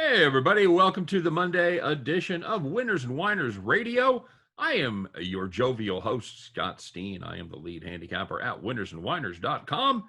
Hey, everybody. Welcome to the Monday edition of Winners and Winers Radio. I am your jovial host, Scott Steen. I am the lead handicapper at winnersandwiners.com.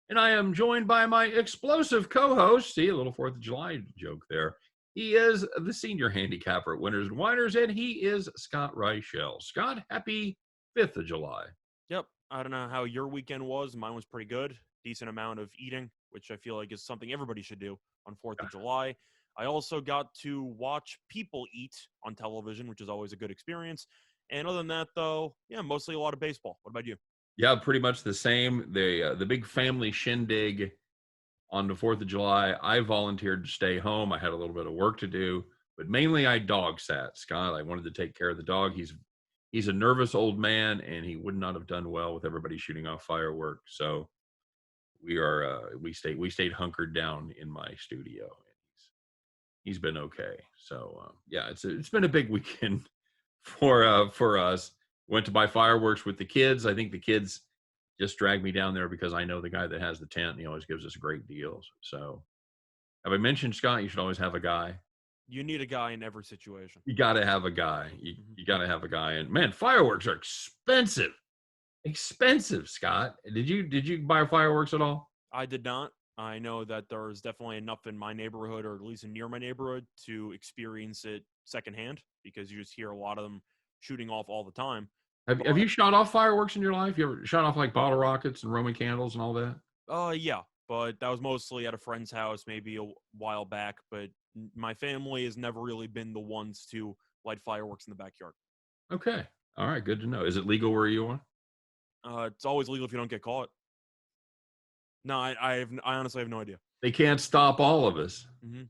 And I am joined by my explosive co-host. See, a little 4th of July joke there. He is the senior handicapper at Winners and Winers, and he is Scott Reichel. Scott, happy 5th of July. Yep. I don't know how your weekend was. Mine was pretty good. Decent amount of eating, which I feel like is something everybody should do on 4th of July. I also got to watch people eat on television, which is always a good experience. And other than that, though, yeah, mostly a lot of baseball. What about you? Yeah, pretty much the same. The big family shindig on the 4th of July. I volunteered to stay home. I had a little bit of work to do, but mainly I dog sat, Scott. I wanted to take care of the dog. He's a nervous old man, and he would not have done well with everybody shooting off fireworks. So we stayed hunkered down in my studio. He's been okay. So yeah, it's been a big weekend for us. Went to buy fireworks with the kids. I think the kids just dragged me down there because I know the guy that has the tent, and he always gives us great deals. So have I mentioned, Scott, you should always have a guy? You need a guy in every situation. You got to have a guy. You got to have a guy. And man, fireworks are expensive. Expensive, Scott. Did you buy fireworks at all? I did not. I know that there's definitely enough in my neighborhood, or at least near my neighborhood, to experience it secondhand because you just hear a lot of them shooting off all the time. Have you shot off fireworks in your life? You ever shot off like bottle rockets and Roman candles and all that? Yeah, but that was mostly at a friend's house maybe a while back, but my family has never really been the ones to light fireworks in the backyard. Okay. All right. Good to know. Is it legal where you are? It's always legal if you don't get caught. No, I honestly have no idea. They can't stop all of us. Mm-hmm.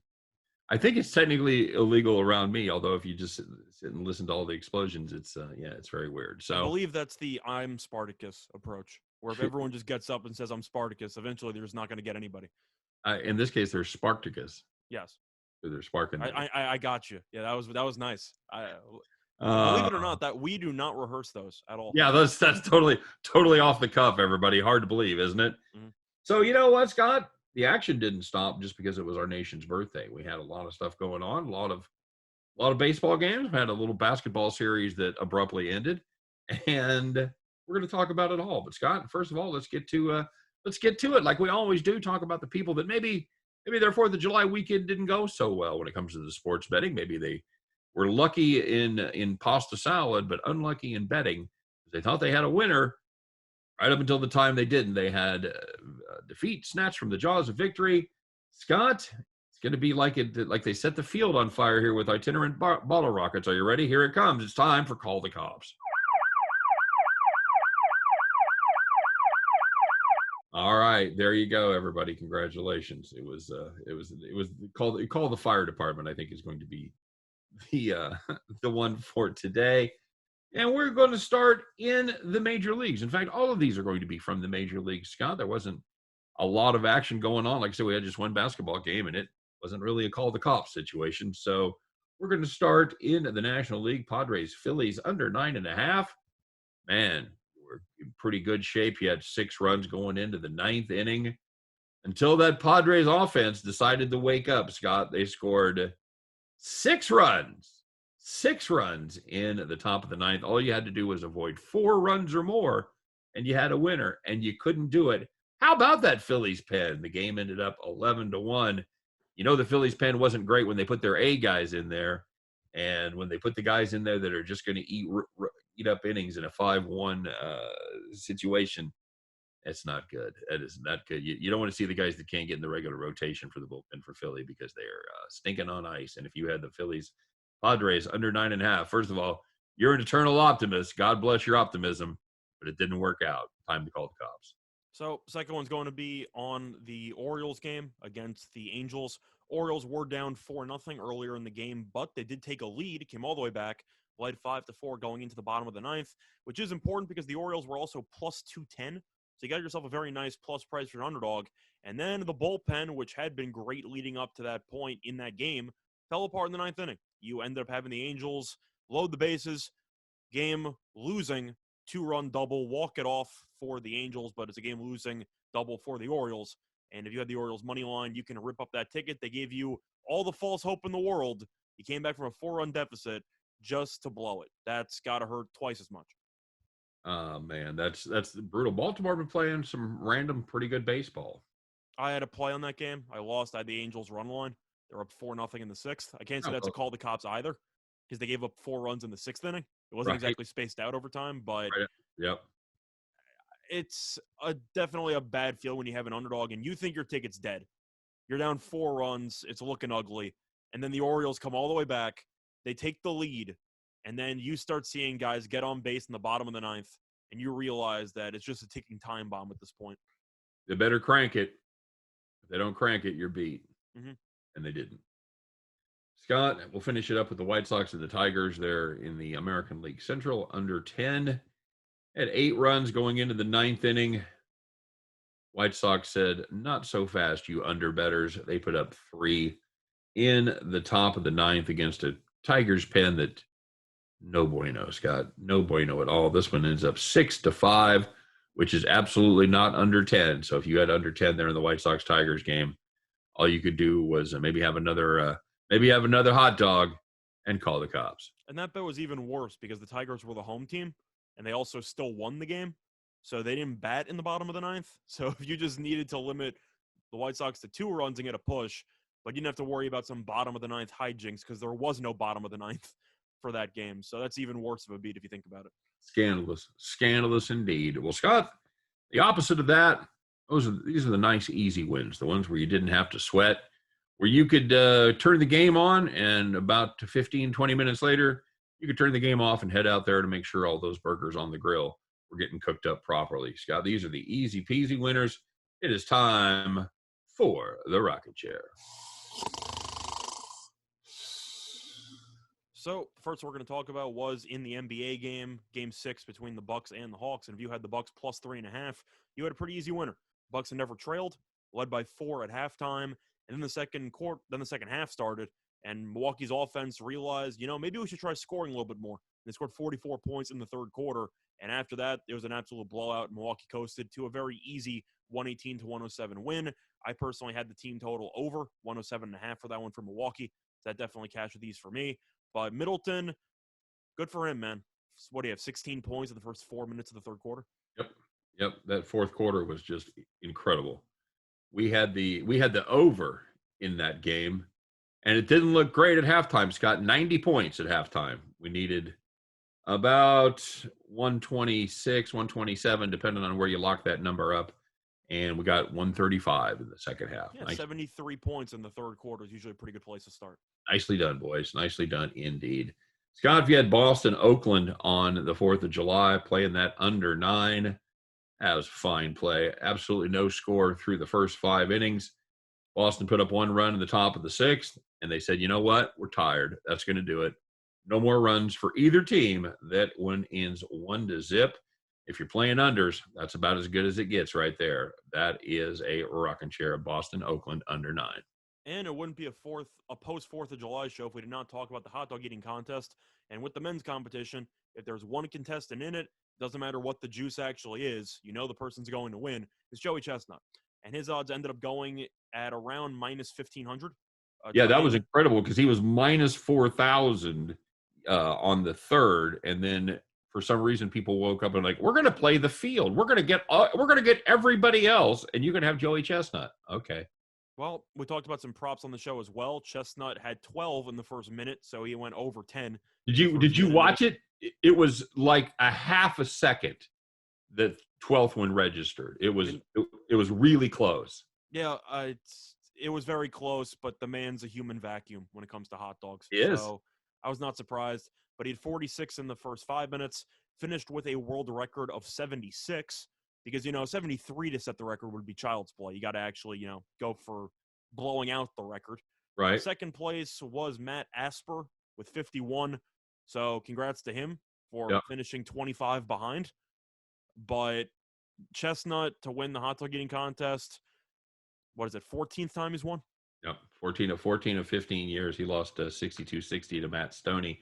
I think it's technically illegal around me, although if you just sit and listen to all the explosions, it's it's very weird. So I believe that's the I'm Spartacus approach, where if everyone just gets up and says I'm Spartacus, eventually they're just not going to get anybody. In this case, there's Spartacus. Yes. So they're sparking. I got you. Yeah, that was nice. Believe it or not, that we do not rehearse those at all. Yeah, that's totally off the cuff, everybody. Hard to believe, isn't it? Mm-hmm. So you know what, Scott? The action didn't stop just because it was our nation's birthday. We had a lot of stuff going on, a lot of baseball games. We had a little basketball series that abruptly ended, and we're going to talk about it all. But Scott, first of all, let's get to it like we always do. Talk about the people that maybe their 4th of July weekend didn't go so well when it comes to the sports betting. Maybe they were lucky in pasta salad, but unlucky in betting. They thought they had a winner. Right up until the time they didn't, they had defeat snatched from the jaws of victory. Scott, it's going to be like they set the field on fire here with itinerant bottle rockets. Are you ready? Here it comes. It's time for Call the Cops. All right, there you go, everybody. Congratulations. It was call the fire department. I think is going to be the one for today. And we're going to start in the major leagues. In fact, all of these are going to be from the major leagues, Scott. There wasn't a lot of action going on. Like I said, we had just one basketball game, and it wasn't really a call the cops situation. So we're going to start in the National League. Padres, Phillies under 9.5. Man, we're in pretty good shape. You had 6 runs going into the 9th inning until that Padres offense decided to wake up, Scott. They scored 6 runs. 6 runs in the top of the 9th. All you had to do was avoid 4 runs or more, and you had a winner, and you couldn't do it. How about that Phillies pen? The game ended up 11-1. You know the Phillies pen wasn't great when they put their A guys in there, and when they put the guys in there that are just going to eat up innings in a 5-1 situation, it's not good. That is not good. You don't want to see the guys that can't get in the regular rotation for the bullpen for Philly because they're stinking on ice. And if you had the Phillies Padres under 9.5. First of all, you're an eternal optimist. God bless your optimism, but it didn't work out. Time to call the cops. So, second one's going to be on the Orioles game against the Angels. Orioles were down 4-0 earlier in the game, but they did take a lead, came all the way back, led 5-4 going into the bottom of the 9th, which is important because the Orioles were also plus 210. So you got yourself a very nice plus price for an underdog. And then the bullpen, which had been great leading up to that point in that game, fell apart in the 9th inning. You ended up having the Angels load the bases, game losing, 2-run double, walk it off for the Angels, but it's a game losing double for the Orioles. And if you had the Orioles money line, you can rip up that ticket. They gave you all the false hope in the world. He came back from a 4-run deficit just to blow it. That's got to hurt twice as much. Oh, man, that's brutal. Baltimore been playing some random pretty good baseball. I had a play on that game. I lost. I had the Angels run line. They're up 4-0 in the sixth. I can't say that's a call the cops either because they gave up 4 runs in the sixth inning. It wasn't exactly spaced out over time, but Yep. It's definitely a bad feel when you have an underdog and you think your ticket's dead. You're down 4 runs. It's looking ugly. And then the Orioles come all the way back. They take the lead. And then you start seeing guys get on base in the bottom of the ninth. And you realize that it's just a ticking time bomb at this point. They better crank it. If they don't crank it, you're beat. Mm-hmm. And they didn't. Scott, we'll finish it up with the White Sox and the Tigers there in the American League Central. Under 10. At 8 runs going into the ninth inning. White Sox said, not so fast, you underbetters. They put up 3 in the top of the ninth against a Tigers pen that no bueno, Scott. No bueno at all. This one ends up 6-5, which is absolutely not under 10. So if you had under 10 there in the White Sox-Tigers game, all you could do was maybe have another hot dog and call the cops. And that bet was even worse because the Tigers were the home team, and they also still won the game. So they didn't bat in the bottom of the ninth. So if you just needed to limit the White Sox to 2 runs and get a push, but you didn't have to worry about some bottom of the ninth hijinks because there was no bottom of the ninth for that game. So that's even worse of a beat if you think about it. Scandalous. Scandalous indeed. Well, Scott, the opposite of that, these are the nice, easy wins, the ones where you didn't have to sweat, where you could turn the game on and about 15, 20 minutes later, you could turn the game off and head out there to make sure all those burgers on the grill were getting cooked up properly. Scott, these are the easy peasy winners. It is time for the Rocket Chair. So the first we're going to talk about was in the NBA game, Game 6 between the Bucks and the Hawks. And if you had the Bucks plus 3.5, you had a pretty easy winner. Bucks had never trailed, led by 4 at halftime, and then the second half started, and Milwaukee's offense realized, maybe we should try scoring a little bit more. They scored 44 points in the third quarter, and after that, it was an absolute blowout. Milwaukee coasted to a very easy 118-107 win. I personally had the team total over 107.5 for that one for Milwaukee. That definitely cashed these for me. But Middleton, good for him, man. What do you have, 16 points in the first 4 minutes of the third quarter? Yep. That fourth quarter was just incredible. We had the over in that game, and it didn't look great at halftime, Scott. 90 points at halftime. We needed about 126, 127, depending on where you lock that number up. And we got 135 in the second half. Yeah, 73 points in the third quarter is usually a pretty good place to start. Nicely done, boys. Nicely done indeed. Scott, if you had Boston, Oakland on the 4th of July, playing that under 9, that was fine play. Absolutely no score through the first 5 innings. Boston put up 1 run in the top of the 6th, and they said, you know what? We're tired. That's going to do it. No more runs for either team. That one ends 1-0. If you're playing unders, that's about as good as it gets right there. That is a rocking chair of Boston, Oakland, under 9. And it wouldn't be a post-4th of July show if we did not talk about the hot dog eating contest. And with the men's competition, if there's one contestant in it, doesn't matter what the juice actually is, the person's going to win, it's Joey Chestnut. And his odds ended up going at around minus 1,500. Yeah, that was incredible because he was minus 4,000 on the third, and then for some reason people woke up and we're going to play the field. We're going to get everybody else, and you're going to have Joey Chestnut. Okay. Well, we talked about some props on the show as well. Chestnut had 12 in the first minute, so he went over 10. Did you watch it? It was like a half a second that 12th one registered. It was really close. Yeah, it was very close, but the man's a human vacuum when it comes to hot dogs. He is. So I was not surprised. But he had 46 in the first 5 minutes, finished with a world record of 76. Because, 73 to set the record would be child's play. You got to actually, go for blowing out the record. Right. Second place was Matt Asper with 51. So congrats to him for finishing 25 behind. But Chestnut to win the hot dog eating contest, what is it, 14th time he's won? Yep, 14 of 15 years. He lost 62-60 to Matt Stoney.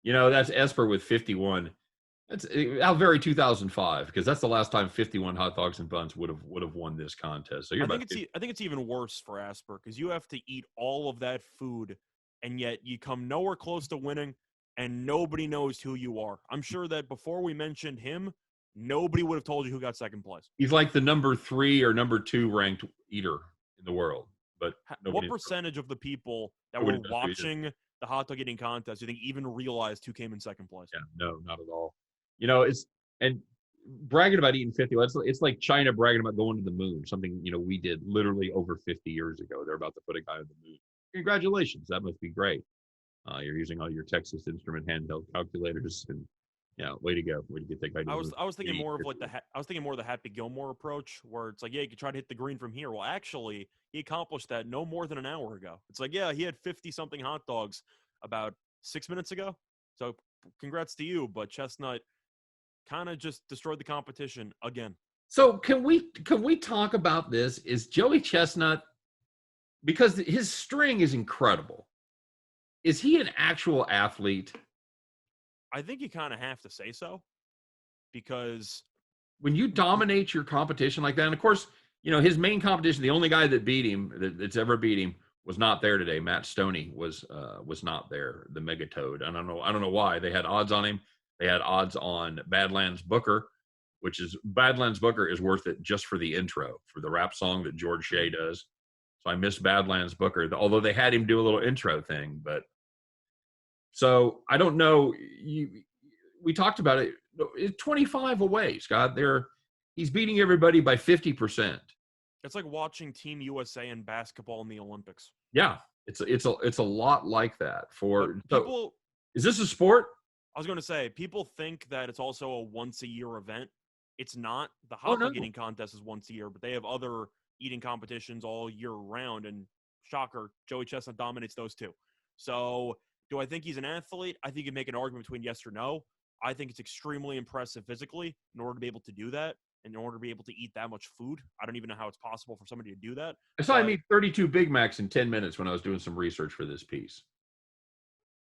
That's Esper with 51. That's how very 2005, because that's the last time 51 hot dogs and buns would have won this contest. So you're about I think it's even worse for Asper because you have to eat all of that food, and yet you come nowhere close to winning, and nobody knows who you are. I'm sure that before we mentioned him, nobody would have told you who got second place. he's like the number 3 or number 2 ranked eater in the world, but What percentage of the people that were watching the hot dog eating contest do you think even realized who came in second place? Yeah, no, not at all. And bragging about eating 50, it's like China bragging about going to the moon, something, we did literally over 50 years ago. They're about to put a guy on the moon. Congratulations. That must be great. You're using all your Texas Instrument handheld calculators, and way to go. Way to get that guy to the moon. I was thinking more of the Happy Gilmore approach, where it's like, yeah, you could try to hit the green from here. Well, actually, he accomplished that no more than an hour ago. It's like, yeah, he had 50 something hot dogs about 6 minutes ago. So congrats to you, but Chestnut kind of just destroyed the competition again. So can we talk about this? Is Joey Chestnut, because his string is incredible, is he an actual athlete? I think you kind of have to say so, because when you dominate your competition like that, and of course, his main competition, the only guy that's ever beat him was not there today. Matt Stoney was not there, the Megatoad. I don't know why. They had odds on him. They had odds on Badlands Booker, Badlands Booker is worth it just for the intro, for the rap song that George Shea does. So I miss Badlands Booker, although they had him do a little intro thing. But so I don't know. We talked about it. It's 25 away, Scott. He's beating everybody by 50%. It's like watching Team USA in basketball in the Olympics. Yeah, it's a lot like that. Is this a sport? I was going to say, people think that it's also a once-a-year event. It's not. The hot dog eating contest is once a year, but they have other eating competitions all year round, and shocker, Joey Chestnut dominates those too. So do I think he's an athlete? I think you can make an argument between yes or no. I think it's extremely impressive physically in order to be able to do that, and in order to be able to eat that much food. I don't even know how it's possible for somebody to do that. I saw him eat 32 Big Macs in 10 minutes when I was doing some research for this piece.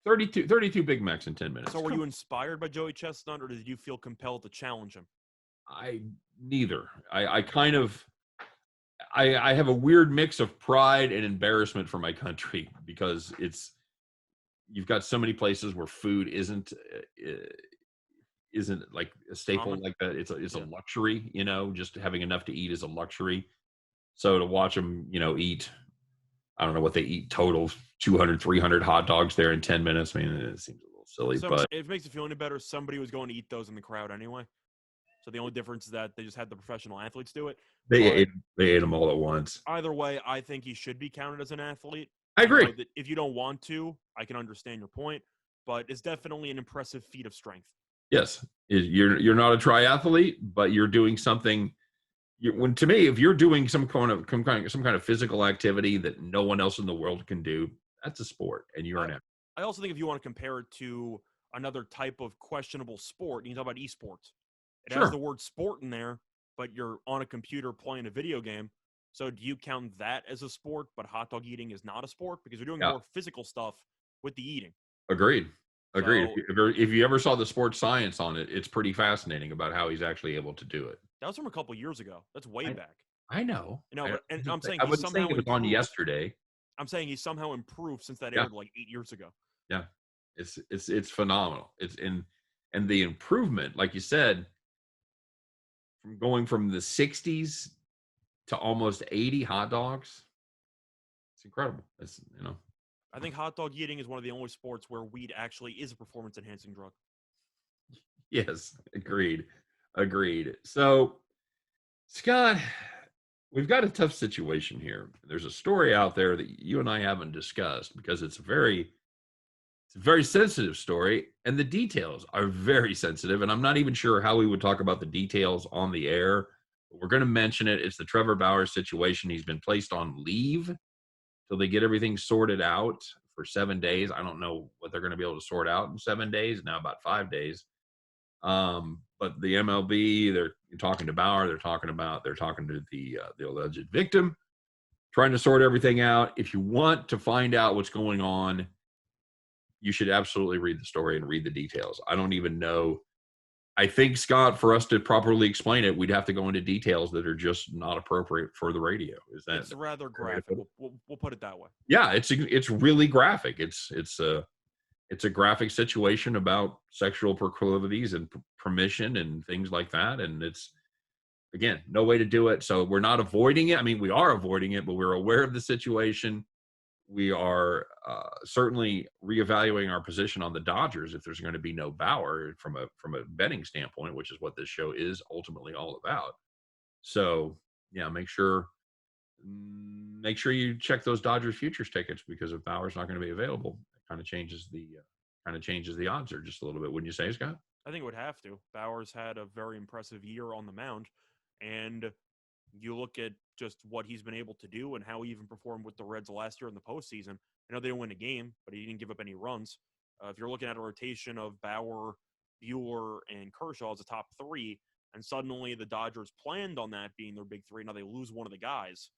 32 Big Macs in 10 minutes. So were you inspired by Joey Chestnut, or did you feel compelled to challenge him? Neither. I have a weird mix of pride and embarrassment for my country, because you've got so many places where food isn't like a staple like that. It's a luxury, just having enough to eat is a luxury. So to watch them, eat, I don't know what they eat total, 200, 300 hot dogs there in 10 minutes. I mean, it seems a little silly, but if it makes you feel any better, somebody was going to eat those in the crowd anyway. So the only difference is that they just had the professional athletes do it. They ate them all at once. Either way, I think he should be counted as an athlete. I agree. If you don't want to, I can understand your point, but it's definitely an impressive feat of strength. Yes, you're not a triathlete, but you're doing something. To me, if you're doing some kind of physical activity that no one else in the world can do, that's a sport, and you're an athlete. I also think if you want to compare it to another type of questionable sport, you can talk about esports. It has the word sport in there, but you're on a computer playing a video game. So do you count that as a sport, but hot dog eating is not a sport? Because you're doing more physical stuff with the eating. Agreed. If you ever saw the sports science on it, it's pretty fascinating about how he's actually able to do it. That was from a couple years ago. That's way back. I know. And I'm saying I wasn't saying it was on yesterday. I'm saying he's somehow improved since that aired like 8 years ago. Yeah, it's phenomenal. And the improvement, like you said, from going from the 60s to almost 80 hot dogs, it's incredible. I think hot dog eating is one of the only sports where weed actually is a performance-enhancing drug. Yes, agreed. So, Scott, we've got a tough situation here. There's a story out there that you and I haven't discussed because it's a very sensitive story, and the details are very sensitive, and I'm not even sure how we would talk about the details on the air. But we're going to mention it. It's the Trevor Bauer situation. He's been placed on leave till they get everything sorted out for 7 days. I don't know what they're going to be able to sort out in 7 days, now about 5 days. But the MLB, they're talking to Bauer. They're talking to the alleged victim, trying to sort everything out. If you want to find out what's going on, you should absolutely read the story and read the details. I don't even know I think, Scott, for us to properly explain it, we'd have to go into details that are just not appropriate for the radio. Is that It's rather the way to graphic. put it? We'll put it that way. Yeah, it's really graphic. It's a graphic situation about sexual proclivities and permission and things like that. And it's, again, no way to do it. So we're not avoiding it. I mean, we are avoiding it, but we're aware of the situation. We are certainly reevaluating our position on the Dodgers if there's going to be no Bauer from a betting standpoint, which is what this show is ultimately all about. So yeah, make sure you check those Dodgers futures tickets, because if Bauer's not going to be available, it kind of changes the odds there just a little bit. Wouldn't you say, Scott? I think it would have to. Bauer's had a very impressive year on the mound, and you look at just what he's been able to do and how he even performed with the Reds last year in the postseason. I know they didn't win a game, but he didn't give up any runs. If you're looking at a rotation of Bauer, Buehler, and Kershaw as a top three, and suddenly the Dodgers planned on that being their big three, now they lose one of the guys.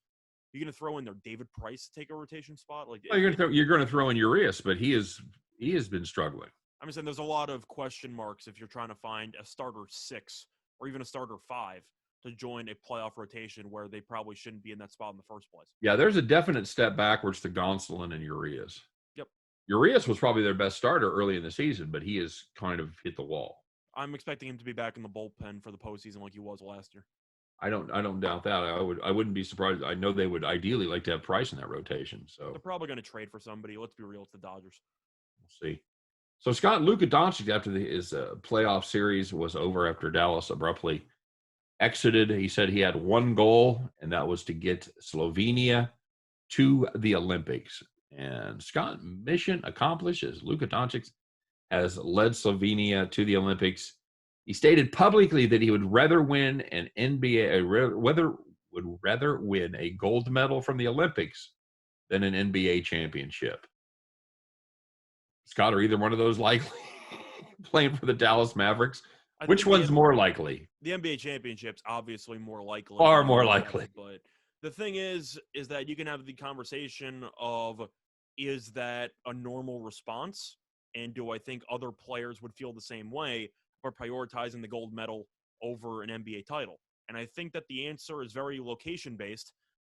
You're going to throw in their David Price to take a rotation spot? Like, Well, you're going to throw in Urias, but he has been struggling. I'm saying there's a lot of question marks if you're trying to find a starter 6 or even a starter 5 to join a playoff rotation where they probably shouldn't be in that spot in the first place. Yeah, there's a definite step backwards to Gonsolin and Urias. Yep. Urias was probably their best starter early in the season, but he has kind of hit the wall. I'm expecting him to be back in the bullpen for the postseason like he was last year. I don't doubt that. I wouldn't be surprised. I know they would ideally like to have Price in that rotation. So they're probably going to trade for somebody. Let's be real, it's the Dodgers. We'll see. So Scott, Luka Doncic, after his playoff series was over, after Dallas abruptly exited, he said he had one goal, and that was to get Slovenia to the Olympics. And Scott, mission accomplished, as Luka Doncic has led Slovenia to the Olympics. He stated publicly that he would rather win an would rather win a gold medal from the Olympics than an NBA championship. Scott, are either one of those likely playing for the Dallas Mavericks? Which one's more likely? The NBA championship's obviously more likely. Far more likely. But the thing is that you can have the conversation of, is that a normal response? And do I think other players would feel the same way for prioritizing the gold medal over an NBA title? And I think that the answer is very location-based.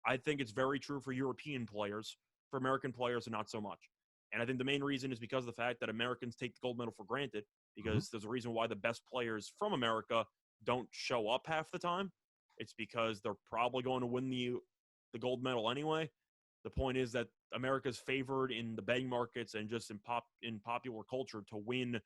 I think it's very true for European players. For American players, not so much. And I think the main reason is because of the fact that Americans take the gold medal for granted, because there's a reason why the best players from America don't show up half the time. It's because they're probably going to win the gold medal anyway. The point is that America's favored in the betting markets and just in popular culture to win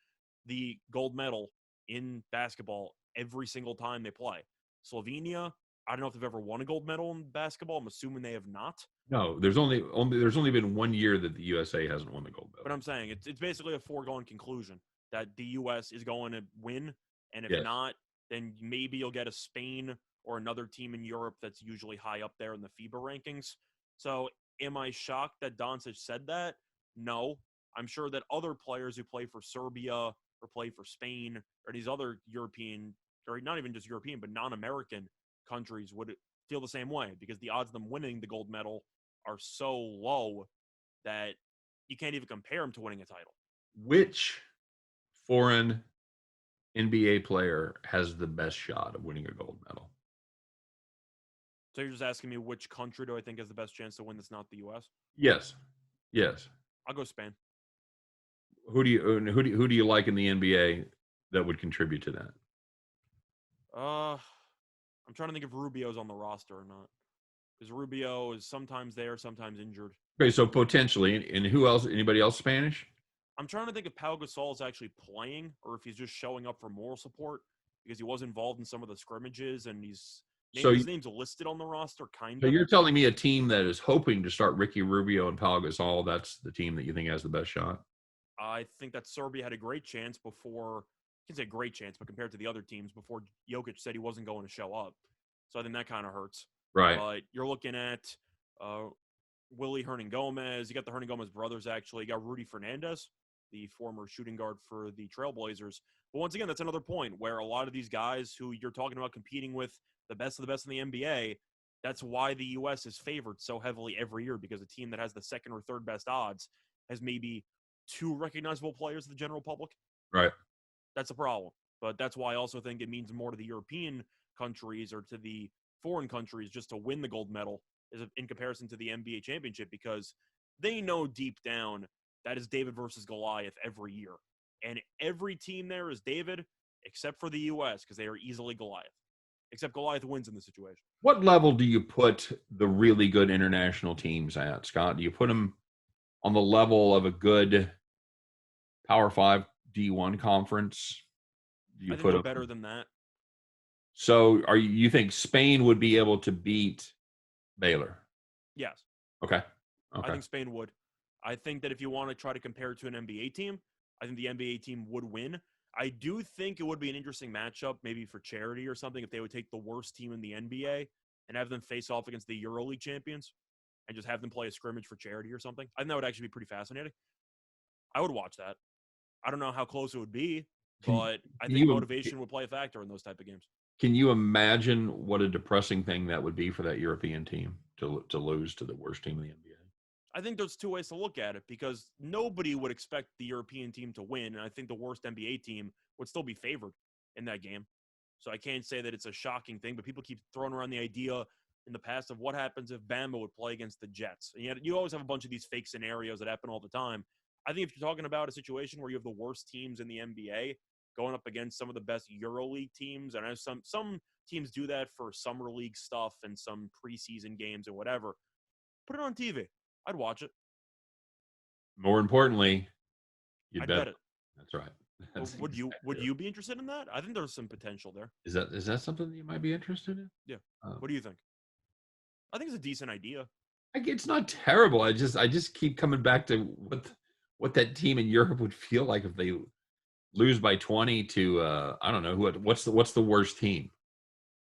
the gold medal in basketball every single time they play. Slovenia, I don't know if they've ever won a gold medal in basketball. I'm assuming they have not. No, there's only been 1 year that the USA hasn't won the gold medal. But I'm saying it's basically a foregone conclusion that the U.S. is going to win, and if not, then maybe you'll get a Spain or another team in Europe that's usually high up there in the FIBA rankings. So am I shocked that Doncic said that? No. I'm sure that other players who play for Serbia or play for Spain or these other European, or not even just European, but non-American countries would feel the same way, because the odds of them winning the gold medal are so low that you can't even compare them to winning a title. Which foreign NBA player has the best shot of winning a gold medal? So you're just asking me which country do I think has the best chance to win that's not the U.S.? Yes. I'll go Spain. Who do you like in the NBA that would contribute to that? I'm trying to think if Rubio's on the roster or not, because Rubio is sometimes there, sometimes injured. Okay, so potentially, and who else? Anybody else Spanish? I'm trying to think if Pau Gasol is actually playing or if he's just showing up for moral support, because he was involved in some of the scrimmages and his name's listed on the roster, kind of. So you're telling me a team that is hoping to start Ricky Rubio and Pau Gasol, that's the team that you think has the best shot? I think that Serbia had a great chance before. I can't say great chance, but compared to the other teams, before Jokic said he wasn't going to show up. So I think that kind of hurts. Right. But you're looking at Willie Hernangomez. You got the Hernangomez brothers, actually. You got Rudy Fernandez, the former shooting guard for the Trailblazers. But once again, that's another point where a lot of these guys who you're talking about competing with the best of the best in the NBA, that's why the U.S. is favored so heavily every year, because a team that has the second or third best odds has maybe 2 recognizable players to the general public. Right. That's the problem. But that's why I also think it means more to the European countries or to the foreign countries just to win the gold medal in comparison to the NBA championship, because they know deep down that is David versus Goliath every year. And every team there is David except for the U.S. because they are easily Goliath. Except Goliath wins in the situation. What level do you put the really good international teams at, Scott? Do you put them on the level of a good Power 5 D1 conference? Do you I think put they're them? better than that. So you think Spain would be able to beat Baylor? Yes. Okay. I think Spain would. I think that if you want to try to compare it to an NBA team, I think the NBA team would win. I do think it would be an interesting matchup, maybe for charity or something, if they would take the worst team in the NBA and have them face off against the EuroLeague champions and just have them play a scrimmage for charity or something. I think that would actually be pretty fascinating. I would watch that. I don't know how close it would be, but I think motivation would play a factor in those type of games. Can you imagine what a depressing thing that would be for that European team to lose to the worst team in the NBA? I think there's two ways to look at it, because nobody would expect the European team to win, and I think the worst NBA team would still be favored in that game. So I can't say that it's a shocking thing, but people keep throwing around the idea in the past of what happens if Bama would play against the Jets. And yet you always have a bunch of these fake scenarios that happen all the time. I think if you're talking about a situation where you have the worst teams in the NBA going up against some of the best EuroLeague teams, and I know some teams do that for summer league stuff and some preseason games and whatever, put it on TV. I'd watch it. More importantly, I'd bet it. That's right. That's would you be interested in that? I think there's some potential there. Is that something that you might be interested in? Yeah. What do you think? I think it's a decent idea. It's not terrible. I just keep coming back to what that team in Europe would feel like if they lose by 20 to I don't know what's the worst team.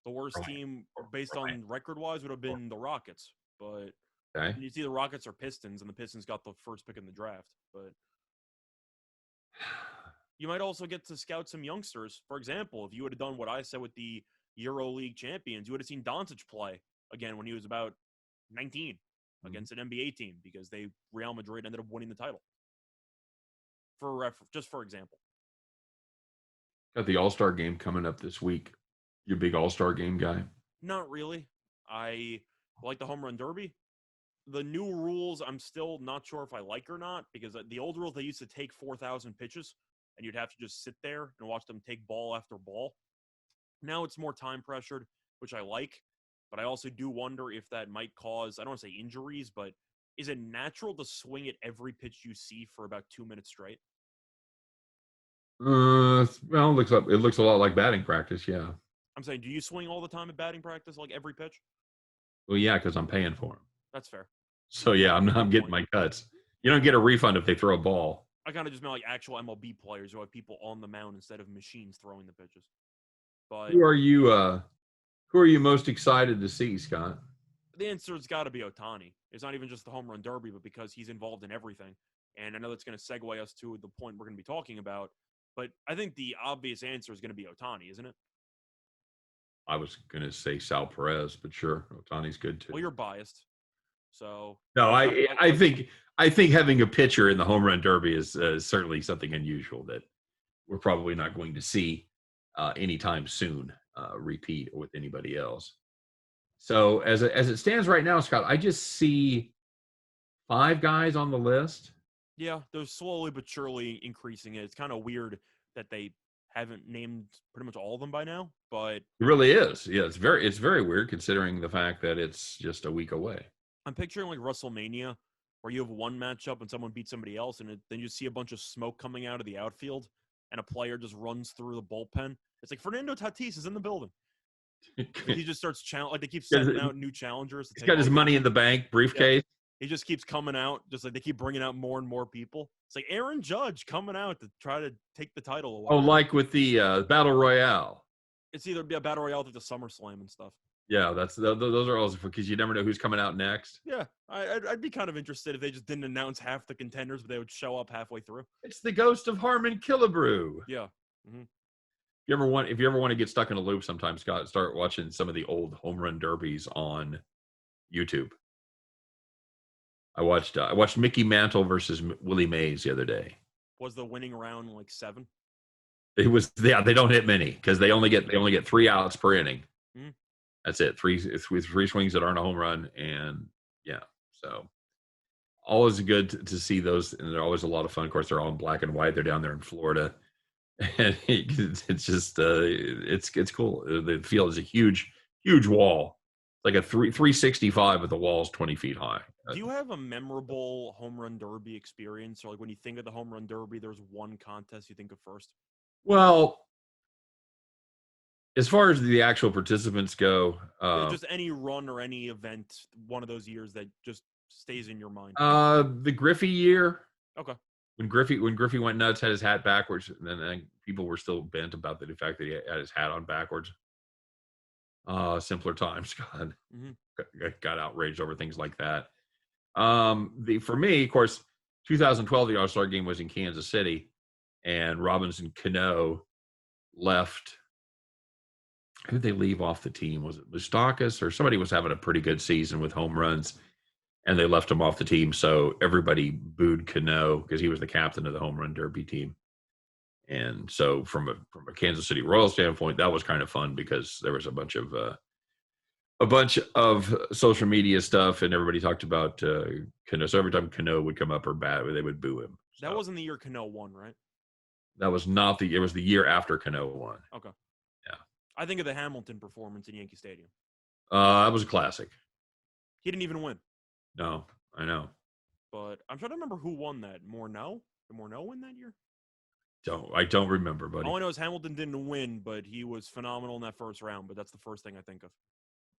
The worst team based on record wise would have been the Rockets, but okay. You see the Rockets are Pistons, and the Pistons got the first pick in the draft. But you might also get to scout some youngsters. For example, if you would have done what I said with the EuroLeague champions, you would have seen Doncic play again when he was about 19 against an NBA team, because Real Madrid ended up winning the title. Just for example. Got the All-Star game coming up this week. You a big All-Star game guy? Not really. I like the Home Run Derby. The new rules, I'm still not sure if I like or not, because the old rules, they used to take 4,000 pitches, and you'd have to just sit there and watch them take ball after ball. Now it's more time pressured, which I like, but I also do wonder if that might cause, I don't want to say injuries, but is it natural to swing at every pitch you see for about 2 minutes straight? Well, it looks a lot like batting practice, yeah. I'm saying, do you swing all the time at batting practice, like every pitch? Well, yeah, because I'm paying for them. That's fair. So yeah, I'm getting my cuts. You don't get a refund if they throw a ball. I kind of just meant like actual MLB players who have people on the mound instead of machines throwing the pitches. But who are you most excited to see, Scott? The answer's got to be Ohtani. It's not even just the Home Run Derby, but because he's involved in everything. And I know that's going to segue us to the point we're going to be talking about. But I think the obvious answer is going to be Ohtani, isn't it? I was going to say Sal Perez, but sure, Ohtani's good too. Well, you're biased. So no, I think having a pitcher in the Home Run Derby is certainly something unusual that we're probably not going to see anytime soon repeat with anybody else. So as it stands right now, Scott, I just see 5 guys on the list. Yeah, they're slowly but surely increasing it. It's kind of weird that they haven't named pretty much all of them by now, but it really is. Yeah, it's very weird considering the fact that it's just a week away. I'm picturing like WrestleMania, where you have one matchup and someone beats somebody else, and then you see a bunch of smoke coming out of the outfield, and a player just runs through the bullpen. It's like Fernando Tatis is in the building. He just starts they keep sending out new challengers. He's got his Money in the Bank briefcase. Yeah. He just keeps coming out, just like they keep bringing out more and more people. It's like Aaron Judge coming out to try to take the title away. Oh, like with the Battle Royale. It's either be a Battle Royale like the SummerSlam and stuff. Yeah, those are also because you never know who's coming out next. Yeah, I'd be kind of interested if they just didn't announce half the contenders, but they would show up halfway through. It's the ghost of Harmon Killebrew. Yeah. Mm-hmm. If you ever want to get stuck in a loop, sometimes Scott, start watching some of the old home run derbies on YouTube. I watched Mickey Mantle versus Willie Mays the other day. Was the winning round like 7? It was they don't hit many because they only get 3 outs per inning. Mm. That's it. Three swings that aren't a home run, and yeah, so always good to see those, and they're always a lot of fun. Of course, they're all in black and white. They're down there in Florida, and it's just it's cool. The field is a huge wall, like a 365, but the wall's 20 feet high. Do you have a memorable home run derby experience, or like when you think of the home run derby, there's one contest you think of first? Well, as far as the actual participants go, Just any run or any event, one of those years that just stays in your mind. the Griffey year. Okay. When Griffey went nuts, had his hat backwards, and then people were still bent about the fact that he had his hat on backwards. Simpler times, God, got outraged over things like that. For me, of course, 2012, the All-Star game was in Kansas City, and Robinson Cano left. Who did they leave off the team? Was it Moustakas or somebody was having a pretty good season with home runs, and they left him off the team. So everybody booed Cano because he was the captain of the home run derby team. And so from a Kansas City Royals standpoint, that was kind of fun because there was a bunch of social media stuff, and everybody talked about Cano. So every time Cano would come up or bat, they would boo him. So that wasn't the year Cano won, right? That was not it was the year after Cano won. Okay. Yeah. I think of the Hamilton performance in Yankee Stadium. That was a classic. He didn't even win. No, I know. But I'm trying to remember who won that. Morneau? Did Morneau win that year? I don't remember, buddy. All I know is Hamilton didn't win, but he was phenomenal in that first round. But that's the first thing I think of.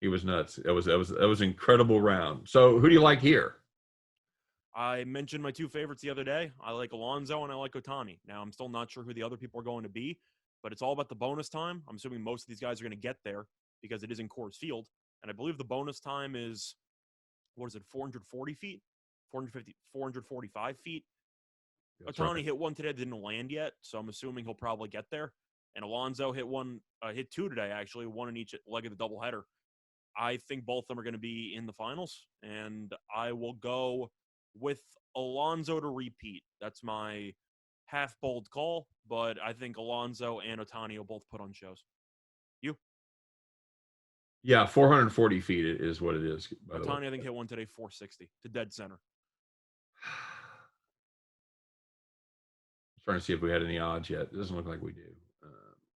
He was nuts. It was an incredible round. So who do you like here? I mentioned my two favorites the other day. I like Alonso and I like Ohtani. Now, I'm still not sure who the other people are going to be, but it's all about the bonus time. I'm assuming most of these guys are going to get there because it is in Coors Field. And I believe the bonus time is, 440 feet? 445 feet? That's Ohtani right. hit one today that didn't land yet, so I'm assuming he'll probably get there. And Alonso hit two today, actually, one in each leg of the doubleheader. I think both of them are going to be in the finals, and I will go with Alonso to repeat. That's my half bold call, but I think Alonso and Ohtani will both put on shows. You? Yeah, 440 feet is what it is. Ohtani, I think, hit one today, 460 to dead center. Trying to see if we had any odds yet. It doesn't look like we do.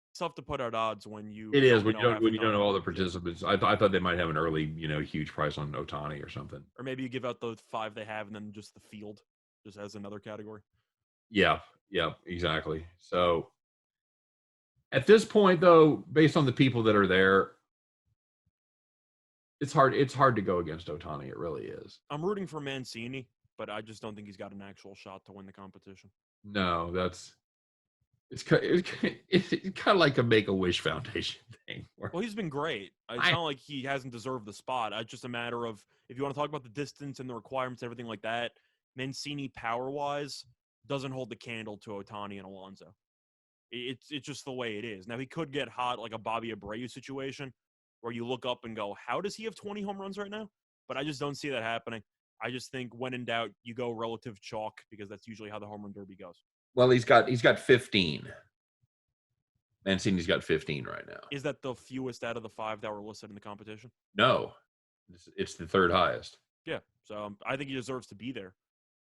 It's tough to put out odds when you. It is when don't you don't know all the participants. I thought they might have an early, huge price on Ohtani or something. Or maybe you give out the 5 they have and then just the field, just as another category. Yeah, exactly. So at this point, though, based on the people that are there, it's hard to go against Ohtani. It really is. I'm rooting for Mancini, but I just don't think he's got an actual shot to win the competition. No, it's kind of like a Make-A-Wish Foundation thing. Well, he's been great. It's not like he hasn't deserved the spot. It's just a matter of, if you want to talk about the distance and the requirements, everything like that, Mancini power-wise doesn't hold the candle to Ohtani and Alonso. It's just the way it is. Now, he could get hot like a Bobby Abreu situation where you look up and go, how does he have 20 home runs right now? But I just don't see that happening. I just think when in doubt, you go relative chalk because that's usually how the home run derby goes. Well, he's got 15. Mancini's got 15 right now. Is that the fewest out of the 5 that were listed in the competition? No, it's the third highest. Yeah, so I think he deserves to be there.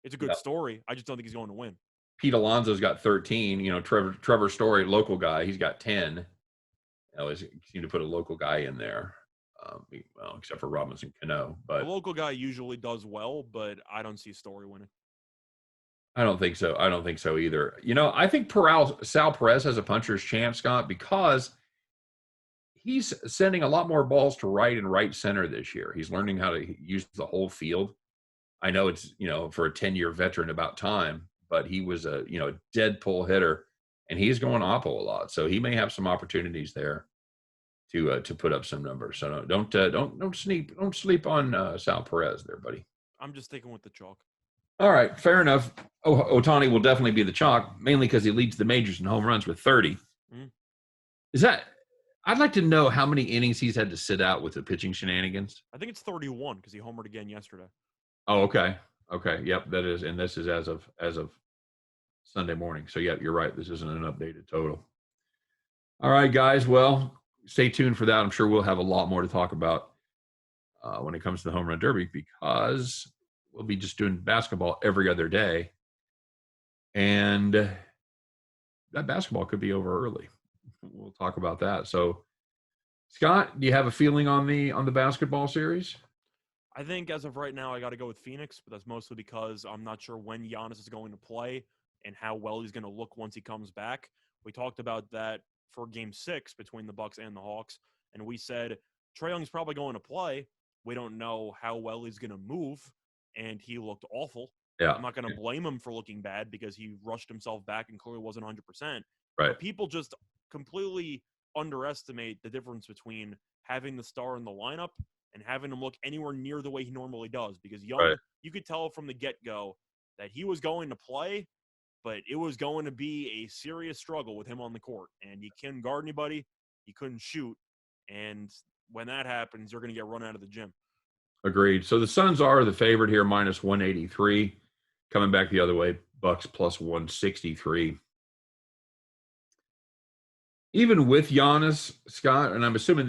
It's a good story. I just don't think he's going to win. Pete Alonso's got 13. Trevor Story, local guy, he's got 10. I always seem to put a local guy in there, except for Robinson Cano. But a local guy usually does well, but I don't see Story winning. I don't think so. I don't think so either. I think Sal Perez has a puncher's chance, Scott, because he's sending a lot more balls to right and right center this year. He's learning how to use the whole field. I know it's, for a 10-year veteran about time, but he was a dead pull hitter, and he's going oppo a lot. So he may have some opportunities there to put up some numbers. So don't sleep on Sal Perez there, buddy. I'm just sticking with the chalk. All right, fair enough. Ohtani will definitely be the chalk, mainly because he leads the majors in home runs with 30. Mm-hmm. I'd like to know how many innings he's had to sit out with the pitching shenanigans. I think it's 31 because he homered again yesterday. Oh, okay. Yep, that is, and this is as of Sunday morning. So yeah, you're right. This isn't an updated total. All right, guys. Well, stay tuned for that. I'm sure we'll have a lot more to talk about when it comes to the Home Run Derby because we'll be just doing basketball every other day. And that basketball could be over early. We'll talk about that. So, Scott, do you have a feeling on the basketball series? I think as of right now, I got to go with Phoenix, but that's mostly because I'm not sure when Giannis is going to play and how well he's going to look once he comes back. We talked about that for Game 6 between the Bucks and the Hawks, and we said Trae Young's probably going to play. We don't know how well he's going to move, and he looked awful. Yeah. I'm not going to blame him for looking bad because he rushed himself back and clearly wasn't 100%. Right. But people just completely underestimate the difference between having the star in the lineup and having him look anywhere near the way he normally does. Because Young, Right. you could tell from the get-go that he was going to play, but it was going to be a serious struggle with him on the court. And he couldn't guard anybody. He couldn't shoot. And when that happens, you're going to get run out of the gym. Agreed. So the Suns are the favorite here, minus 183. Coming back the other way, Bucks plus 163. Even with Giannis, Scott, and I'm assuming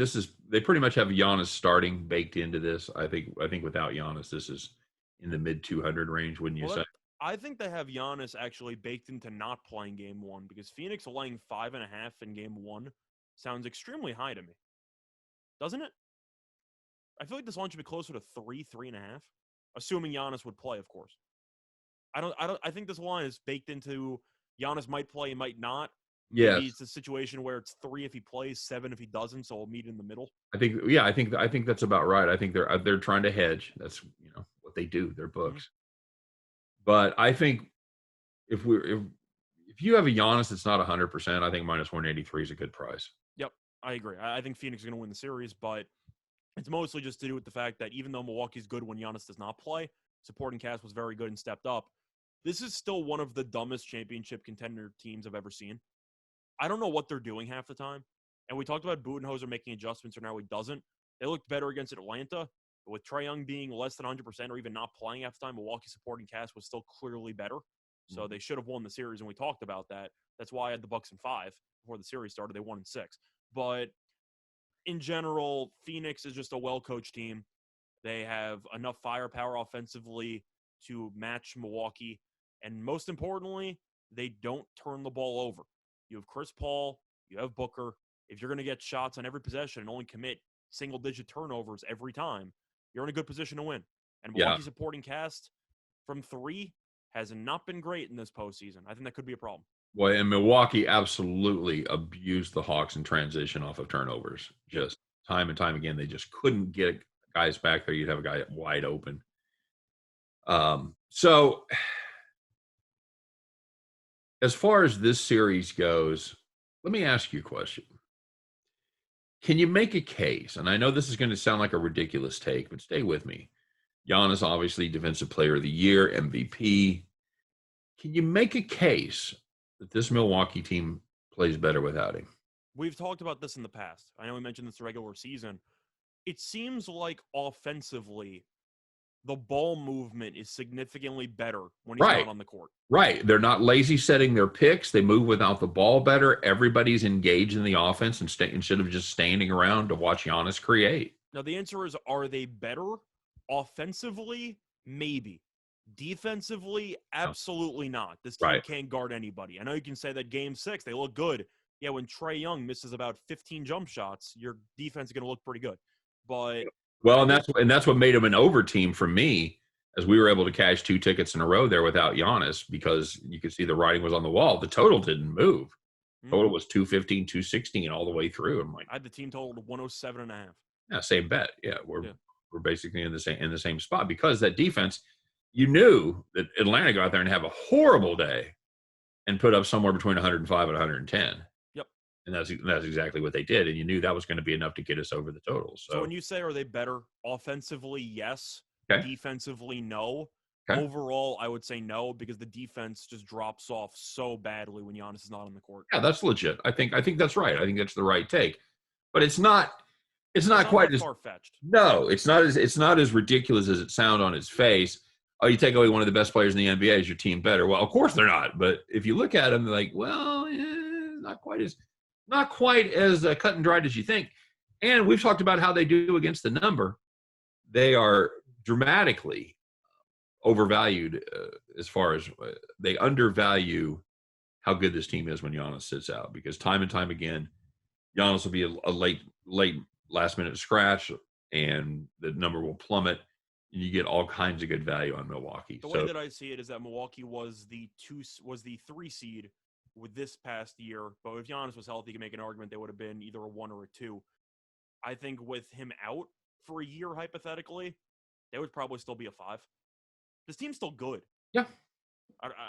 they pretty much have Giannis starting baked into this. I think without Giannis, this is in the mid 200 range, wouldn't you say? I think they have Giannis actually baked into not playing Game 1 because Phoenix laying 5.5 in Game 1 sounds extremely high to me. Doesn't it? I feel like this line should be closer to 3.5, assuming Giannis would play, of course. I think this line is baked into Giannis might play, might not. Yes. Maybe it's a situation where it's 3 if he plays, 7 if he doesn't, so we'll meet in the middle. I think that's about right. I think they're trying to hedge. That's what they do. Their books. Mm-hmm. But I think if you have a Giannis that's not 100%, I think minus 183 is a good price. Yep, I agree. I think Phoenix is going to win the series, but it's mostly just to do with the fact that even though Milwaukee's good when Giannis does not play, supporting cast was very good and stepped up. This is still one of the dumbest championship contender teams I've ever seen. I don't know what they're doing half the time. And we talked about Budenholzer making adjustments, or now he doesn't. They looked better against Atlanta. But with Trae Young being less than 100% or even not playing half the time, Milwaukee's supporting cast was still clearly better. So they should have won the series, and we talked about that. That's why I had the Bucks in 5 before the series started. They won in 6. But in general, Phoenix is just a well-coached team. They have enough firepower offensively to match Milwaukee. And most importantly, they don't turn the ball over. You have Chris Paul. You have Booker. If you're going to get shots on every possession and only commit single-digit turnovers every time, you're in a good position to win. And Milwaukee's supporting cast from 3 has not been great in this postseason. I think that could be a problem. Well, and Milwaukee absolutely abused the Hawks in transition off of turnovers. Just time and time again, they just couldn't get guys back there. You'd have a guy wide open. So as far as this series goes, let me ask you a question. Can you make a case? And I know this is going to sound like a ridiculous take, but stay with me. Giannis, obviously, Defensive Player of the Year, MVP. Can you make a case that this Milwaukee team plays better without him? We've talked about this in the past. I know we mentioned this the regular season. It seems like offensively, the ball movement is significantly better when he's not on the court. Right. They're not lazy setting their picks. They move without the ball better. Everybody's engaged in the offense instead of just standing around to watch Giannis create. Now, the answer is, are they better? Offensively, maybe. Defensively, absolutely not. This team can't guard anybody. I know you can say that Game 6, they look good. Yeah, when Trae Young misses about 15 jump shots, your defense is going to look pretty good. But and that's what made them an over team for me, as we were able to cash 2 tickets in a row there without Giannis, because you could see the writing was on the wall. The total didn't move. Total was 215, 216 all the way through. I'm like, I had the team total to 107.5. Yeah, same bet. Yeah, we're basically in the same spot, because that defense, you knew that Atlanta go out there and have a horrible day and put up somewhere between 105 and 110. Yep. And that's exactly what they did. And you knew that was going to be enough to get us over the total. So when you say, are they better offensively? Yes. Okay. Defensively, no. Okay. Overall, I would say no, because the defense just drops off so badly when Giannis is not on the court. Yeah, that's legit. I think that's right. I think that's the right take. But it's not quite as far-fetched. No, it's not as ridiculous as it sounds on its face. Oh, you take away one of the best players in the NBA, is your team better? Well, of course they're not. But if you look at them, they're like, well, not quite as not quite as cut and dried as you think. And we've talked about how they do against the number. They are dramatically overvalued as far as they undervalue how good this team is when Giannis sits out, because time and time again, Giannis will be a late last minute scratch and the number will plummet and you get all kinds of good value on Milwaukee. The way that I see it is that Milwaukee was the 3 seed with this past year, but if Giannis was healthy, you can make an argument they would have been either a 1 or a 2. I think with him out for a year, hypothetically, they would probably still be a 5. This team's still good. Yeah.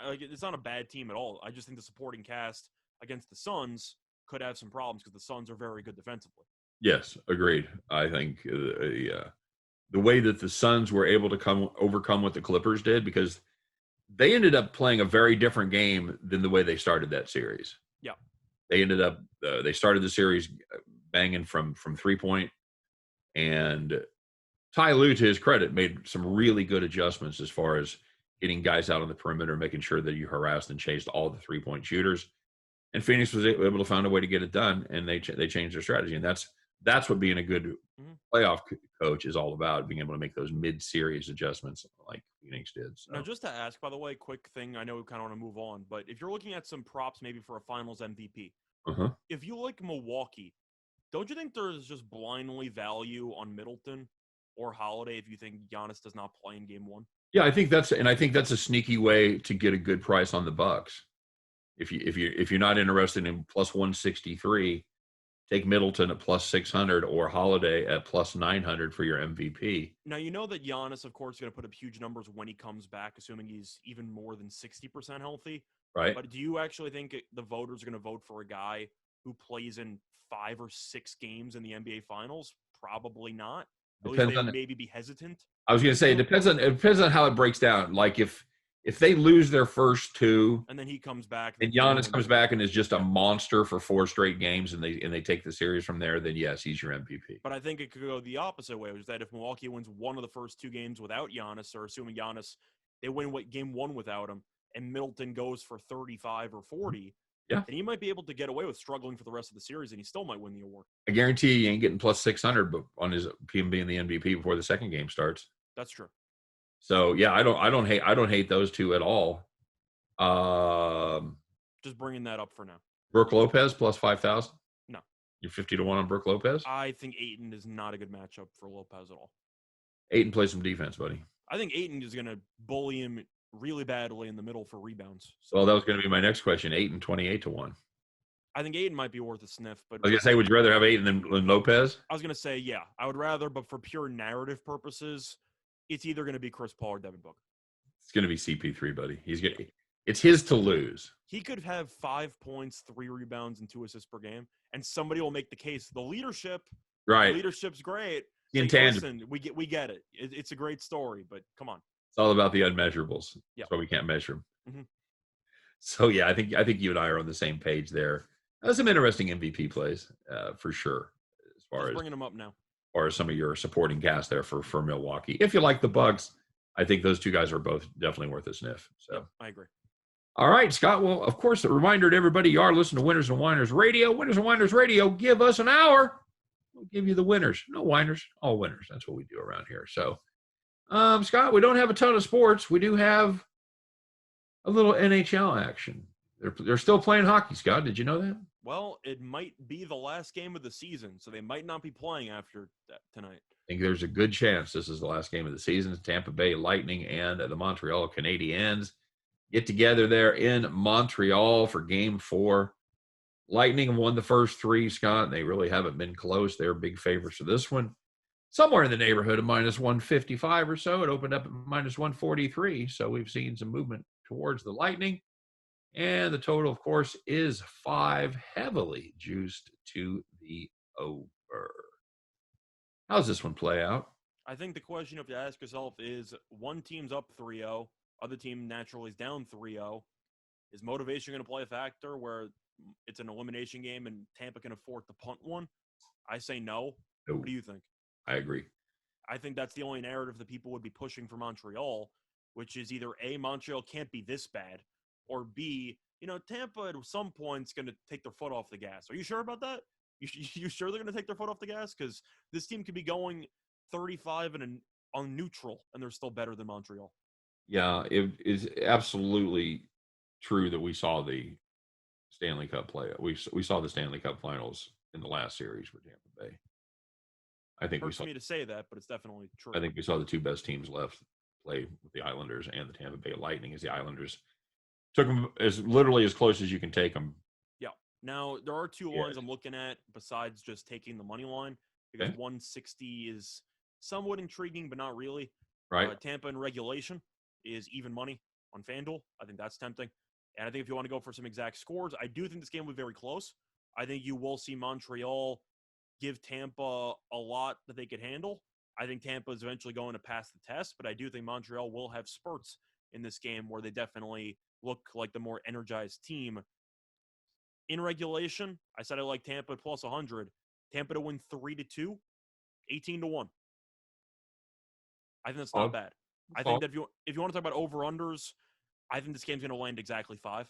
It's not a bad team at all. I just think the supporting cast against the Suns could have some problems because the Suns are very good defensively. Yes, agreed. I think the way that the Suns were able to overcome what the Clippers did, because they ended up playing a very different game than the way they started that series. Yeah. They ended up they started the series banging from 3-point, and Ty Lue, to his credit, made some really good adjustments as far as getting guys out on the perimeter, making sure that you harassed and chased all the 3-point shooters. And Phoenix was able to find a way to get it done, and they changed their strategy. And that's what being a good playoff coach is all about, being able to make those mid-series adjustments like Phoenix did. So. Now, just to ask, by the way, quick thing, I know we kind of want to move on, but if you're looking at some props maybe for a finals MVP, if you like Milwaukee, don't you think there's just blindly value on Middleton or Holiday if you think Giannis does not play in game 1? Yeah, I think that's a sneaky way to get a good price on the Bucks. If you're not interested in plus 163, take Middleton at plus 600 or Holiday at plus 900 for your MVP. Now, you know that Giannis, of course, is going to put up huge numbers when he comes back, assuming he's even more than 60% healthy. Right. But do you actually think the voters are going to vote for a guy who plays in 5 or 6 games in the NBA Finals? Probably not. At least they maybe be hesitant. I was going to say it depends on how it breaks down. Like if they lose their first 2, and then he comes back, and Giannis comes back and is just a monster for 4 straight games, and they take the series from there, then yes, he's your MVP. But I think it could go the opposite way, which is that if Milwaukee wins one of the first 2 games without Giannis, or assuming Giannis, they win game 1 without him, and Middleton goes for 35 or 40, then he might be able to get away with struggling for the rest of the series, and he still might win the award. I guarantee you ain't getting plus 600 on his him being the MVP before the second game starts. That's true. So yeah, I don't hate those 2 at all. Just bringing that up for now. Brook Lopez plus 5,000. No, you're 50 to 1 on Brook Lopez. I think Ayton is not a good matchup for Lopez at all. Ayton plays some defense, buddy. I think Ayton is going to bully him really badly in the middle for rebounds. So. Well, that was going to be my next question. Ayton 28 to 1. I think Ayton might be worth a sniff, but I was going to say, would you rather have Ayton than Lopez? I was going to say, yeah, I would rather, but for pure narrative purposes, it's either going to be Chris Paul or Devin Booker. It's going to be CP3, buddy. It's his to lose. He could have 5 points, 3 rebounds, and 2 assists per game, and somebody will make the case. The leadership's great. Intangible. Listen, we get it. It's a great story, but come on. It's all about the unmeasurables. Yeah. That's why we can't measure them. So yeah, I think you and I are on the same page there. That's some interesting MVP plays for sure. As far as bringing them up now, or some of your supporting cast there for Milwaukee. If you like the Bucks, I think those 2 guys are both definitely worth a sniff. So I agree. All right, Scott. Well, of course, a reminder to everybody: you are listening to Winners and Winers Radio. Winners and Winers Radio. Give us an hour. We'll give you the winners. No whiners, all winners. That's what we do around here. So. Scott, we don't have a ton of sports. We do have a little NHL action. They're still playing hockey, Scott. Did you know that? Well, it might be the last game of the season, so they might not be playing after that tonight. I think there's a good chance this is the last game of the season. Tampa Bay Lightning and the Montreal Canadiens get together there in Montreal for Game 4. Lightning won the first 3, Scott, and they really haven't been close. They're big favorites for this one. Somewhere in the neighborhood of minus 155 or so. It opened up at minus 143, so we've seen some movement towards the Lightning. And the total, of course, is 5, heavily juiced to the over. How's this one play out? I think the question you have to ask yourself is, one team's up 3-0, other team naturally is down 3-0. Is motivation going to play a factor where it's an elimination game and Tampa can afford to punt one? I say no. What do you think? I agree. I think that's the only narrative that people would be pushing for Montreal, which is either A, Montreal can't be this bad, or B, Tampa at some point is going to take their foot off the gas. Are you sure about that? You sure they're going to take their foot off the gas? Because this team could be going 35 and on neutral, and they're still better than Montreal. Yeah, it is absolutely true that we saw the Stanley Cup play. We saw the Stanley Cup Finals in the last series for Tampa Bay. I think Hurts me to say that, but it's definitely true. I think we saw the two best teams left play with the Islanders and the Tampa Bay Lightning, as the Islanders took them as literally as close as you can take them. Yeah. Now, there are two lines I'm looking at besides just taking the money line, because 160 is somewhat intriguing, but not really. Right. Tampa in regulation is even money on FanDuel. I think that's tempting. And I think if you want to go for some exact scores, I do think this game will be very close. I think you will see Montreal give Tampa a lot that they could handle. I think Tampa is eventually going to pass the test, but I do think Montreal will have spurts in this game where they definitely look like the more energized team. In regulation, I said I like Tampa plus 100. Tampa to win 3-2, 18-1. I think that's not bad. I think that if you want to talk about over-unders, I think this game's going to land exactly 5.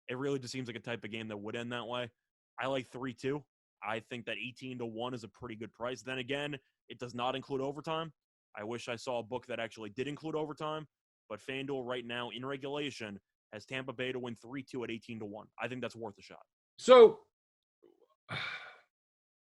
It really just seems like a type of game that would end that way. I like 3-2. I think that 18-1 is a pretty good price. Then again, it does not include overtime. I wish I saw a book that actually did include overtime, but FanDuel right now in regulation has Tampa Bay to win 3-2 at 18-1. I think that's worth a shot. So,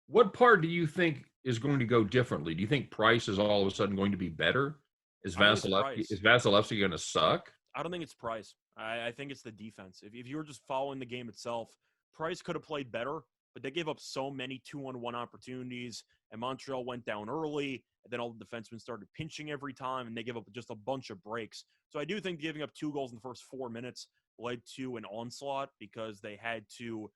what part do you think is going to go differently? Do you think Price is all of a sudden going to be better? Is Vasilevsky going to suck? I don't think it's Price. I think it's the defense. If you were just following the game itself, Price could have played better, but they gave up so many 2-on-1 opportunities, and Montreal went down early, and then all the defensemen started pinching every time, and they gave up just a bunch of breaks. So I do think giving up 2 goals in the first 4 minutes led to an onslaught because they had to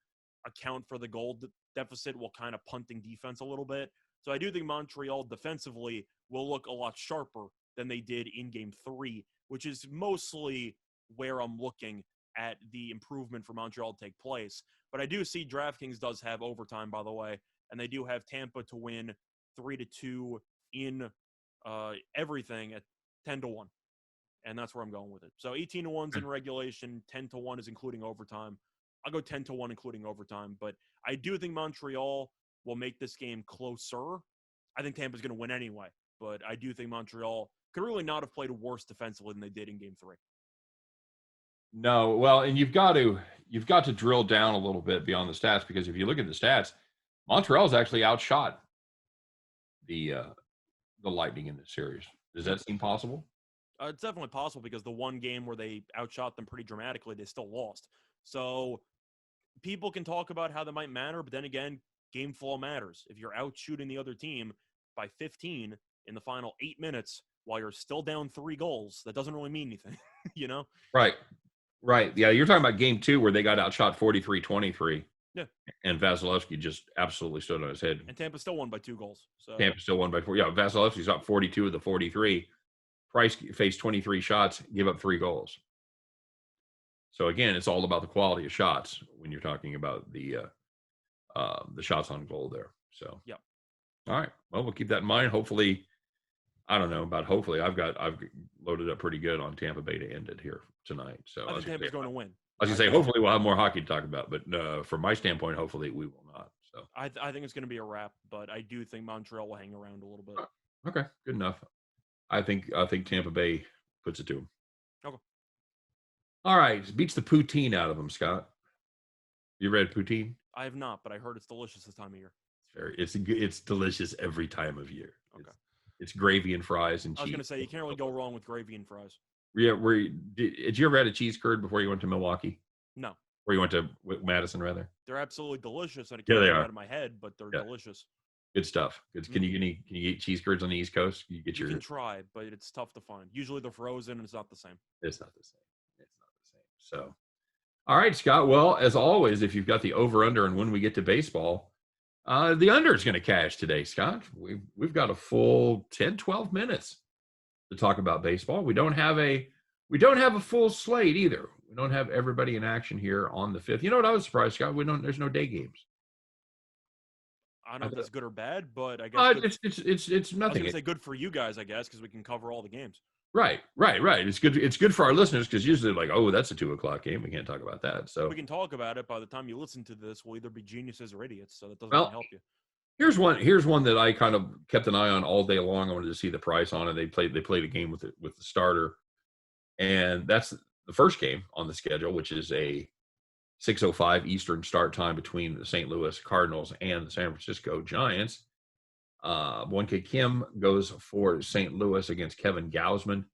account for the goal deficit while kind of punting defense a little bit. So I do think Montreal defensively will look a lot sharper than they did in Game 3, which is mostly where I'm looking at the improvement for Montreal to take place. But I do see DraftKings does have overtime, by the way, and they do have Tampa to win 3-2 in everything at 10-1. And that's where I'm going with it. So 18-1 is in regulation, 10-1 is including overtime. I'll go 10-1 including overtime, but I do think Montreal will make this game closer. I think Tampa's going to win anyway, but I do think Montreal could really not have played worse defensively than they did in Game 3. No, well, and you've got to drill down a little bit beyond the stats, because if you look at the stats, Montreal's actually outshot the Lightning in this series. Does that seem possible? It's definitely possible, because the one game where they outshot them pretty dramatically, they still lost. So people can talk about how that might matter, but then again, game flow matters. If you're out shooting the other team by 15 in the final 8 minutes while you're still down 3 goals, that doesn't really mean anything, you know? Right. Yeah, you're talking about Game 2 where they got outshot 43-23. Yeah. And Vasilevsky just absolutely stood on his head. And Tampa still won by 2 goals. So Tampa still won by 4. Yeah, Vasilevsky shot 42 of the 43. Price faced 23 shots, gave up 3 goals. So again, it's all about the quality of shots when you're talking about the shots on goal there. So yeah. All right. Well, we'll keep that in mind. Hopefully, I don't know about hopefully. I've loaded up pretty good on Tampa Bay to end it here tonight. So I think Tampa's going to win. I was going to say, hopefully we'll have more hockey to talk about, but from my standpoint, hopefully we will not. So I think it's going to be a wrap, but I do think Montreal will hang around a little bit. Okay, good enough. I think Tampa Bay puts it to them. Okay. All right, beats the poutine out of them, Scott. You read poutine? I have not, but I heard it's delicious this time of year. It's delicious every time of year. Okay. It's gravy and fries and cheese. I was going to say, you can't really go wrong with gravy and fries. Yeah, did you ever had a cheese curd before you went to Milwaukee? No. Or you went to Madison, rather? They're absolutely delicious. And it can't get out of my head, but they're delicious. Good stuff. Can you eat cheese curds on the East Coast? You can try, but it's tough to find. Usually they're frozen, and it's not the same. It's not the same. So, all right, Scott. Well, as always, if you've got the over/under, and when we get to baseball, the under is going to cash today, Scott. We've got a full 10, 12 minutes to talk about baseball. We don't have a full slate either. We don't have everybody in action here on the 5th. You know what? I was surprised, Scott. There's no day games. I don't know if that's good or bad, but I guess it's nothing. I was going to say good for you guys, I guess, because we can cover all the games. Right. It's good. It's good for our listeners because usually like, oh, that's a 2 o'clock game. We can't talk about that. So, We can talk about it. By the time you listen to this, we'll either be geniuses or idiots, so that doesn't really well, help you. here's one. Here's one that I kind of kept an eye on all day long. I wanted to see the price on it. They played a game with it with the starter, and that's the first game on the schedule, which is a 6:05 Eastern start time between the St. Louis Cardinals and the San Francisco Giants. One kid Kim goes for St. Louis against Kevin Gausman.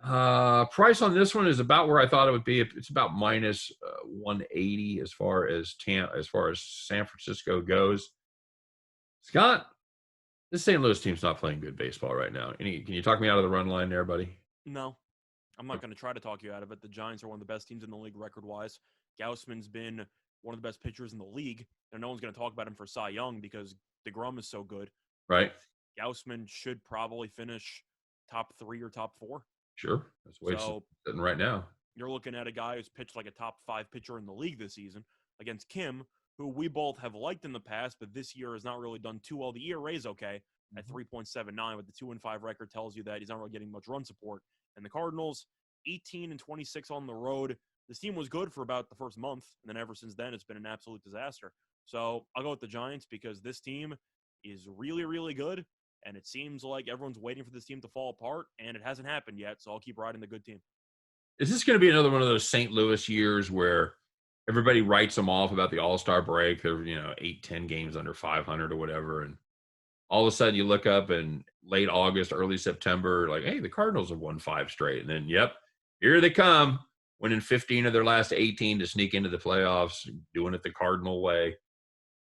Price on this one is about where I thought it would be. It's about minus 180 as far as San Francisco goes. Scott, this St. Louis team's not playing good baseball right now. Can you talk me out of the run line there, buddy? No, I'm not going to try to talk you out of it. The Giants are one of the best teams in the league record-wise. Gausman's been one of the best pitchers in the league, and no one's going to talk about him for Cy Young because DeGrom is so good. Right. Gausman should probably finish top 3 or top 4. Sure. That's the way it's sitting right now. You're looking at a guy who's pitched like a top 5 pitcher in the league this season against Kim, who we both have liked in the past, but this year has not really done too well. The ERA is okay at 3.79, but the 2-5 record tells you that he's not really getting much run support. And the Cardinals, 18-26 on the road. This team was good for about the first month, and then ever since then, it's been an absolute disaster. So I'll go with the Giants because this team is really, really good, and it seems like everyone's waiting for this team to fall apart, and it hasn't happened yet, so I'll keep riding the good team. Is this going to be another one of those St. Louis years where everybody writes them off about the All-Star break? They're 8-10 games under 500 or whatever, and all of a sudden you look up in late August, early September, like, hey, the Cardinals have won 5 straight. And then, yep, here they come, winning 15 of their last 18 to sneak into the playoffs, doing it the Cardinal way.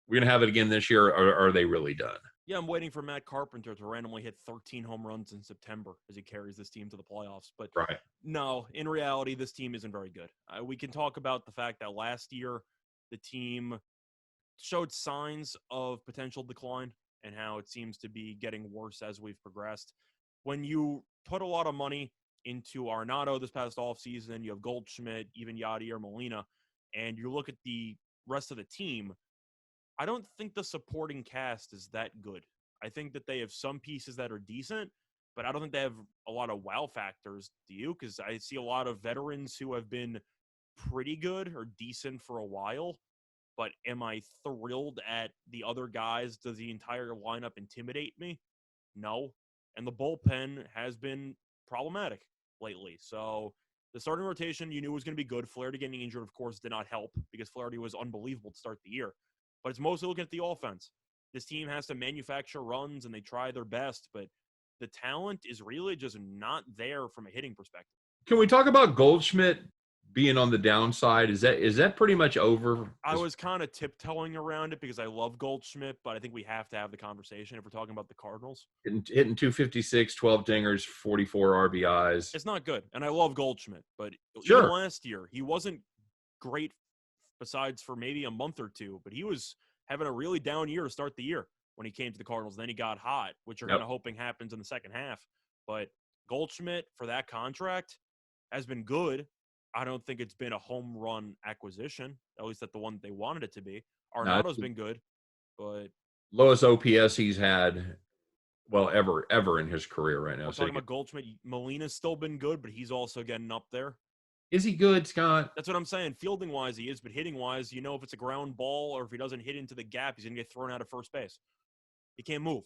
We're going to have it again this year, or are they really done? Yeah, I'm waiting for Matt Carpenter to randomly hit 13 home runs in September as he carries this team to the playoffs. But Right. No, in reality, this team isn't very good. We can talk about the fact that last year the team showed signs of potential decline and how it seems to be getting worse as we've progressed. When you put a lot of money into Arenado this past offseason, you have Goldschmidt, even Yadier Molina, and you look at the rest of the team, I don't think the supporting cast is that good. I think that they have some pieces that are decent, but I don't think they have a lot of wow factors. Do you? Because I see a lot of veterans who have been pretty good or decent for a while, but am I thrilled at the other guys? Does the entire lineup intimidate me? No. And the bullpen has been problematic lately. So the starting rotation you knew was going to be good. Flaherty getting injured, of course, did not help because Flaherty was unbelievable to start the year. But it's mostly looking at the offense. This team has to manufacture runs, and they try their best, but the talent is really just not there from a hitting perspective. Can we talk about Goldschmidt being on the downside? Is that pretty much over? I was kind of tiptoeing around it because I love Goldschmidt, but I think we have to have the conversation if we're talking about the Cardinals. Hitting 256, 12 dingers, 44 RBIs. It's not good, and I love Goldschmidt, but Sure. even last year, he wasn't great besides for maybe a month or two, but he was having a really down year to start the year when he came to the Cardinals. Then he got hot, which you're kind of hoping happens in the second half. But Goldschmidt, for that contract, has been good. I don't think it's been a home run acquisition, at least at the one they wanted it to be. Arenado's been good, but lowest OPS he's had, well, ever in his career right now. We're talking about Goldschmidt. Molina's still been good, but he's also getting up there. Is he good, Scott? That's what I'm saying. Fielding-wise, he is, but hitting-wise, if it's a ground ball or if he doesn't hit into the gap, he's going to get thrown out of first base. He can't move.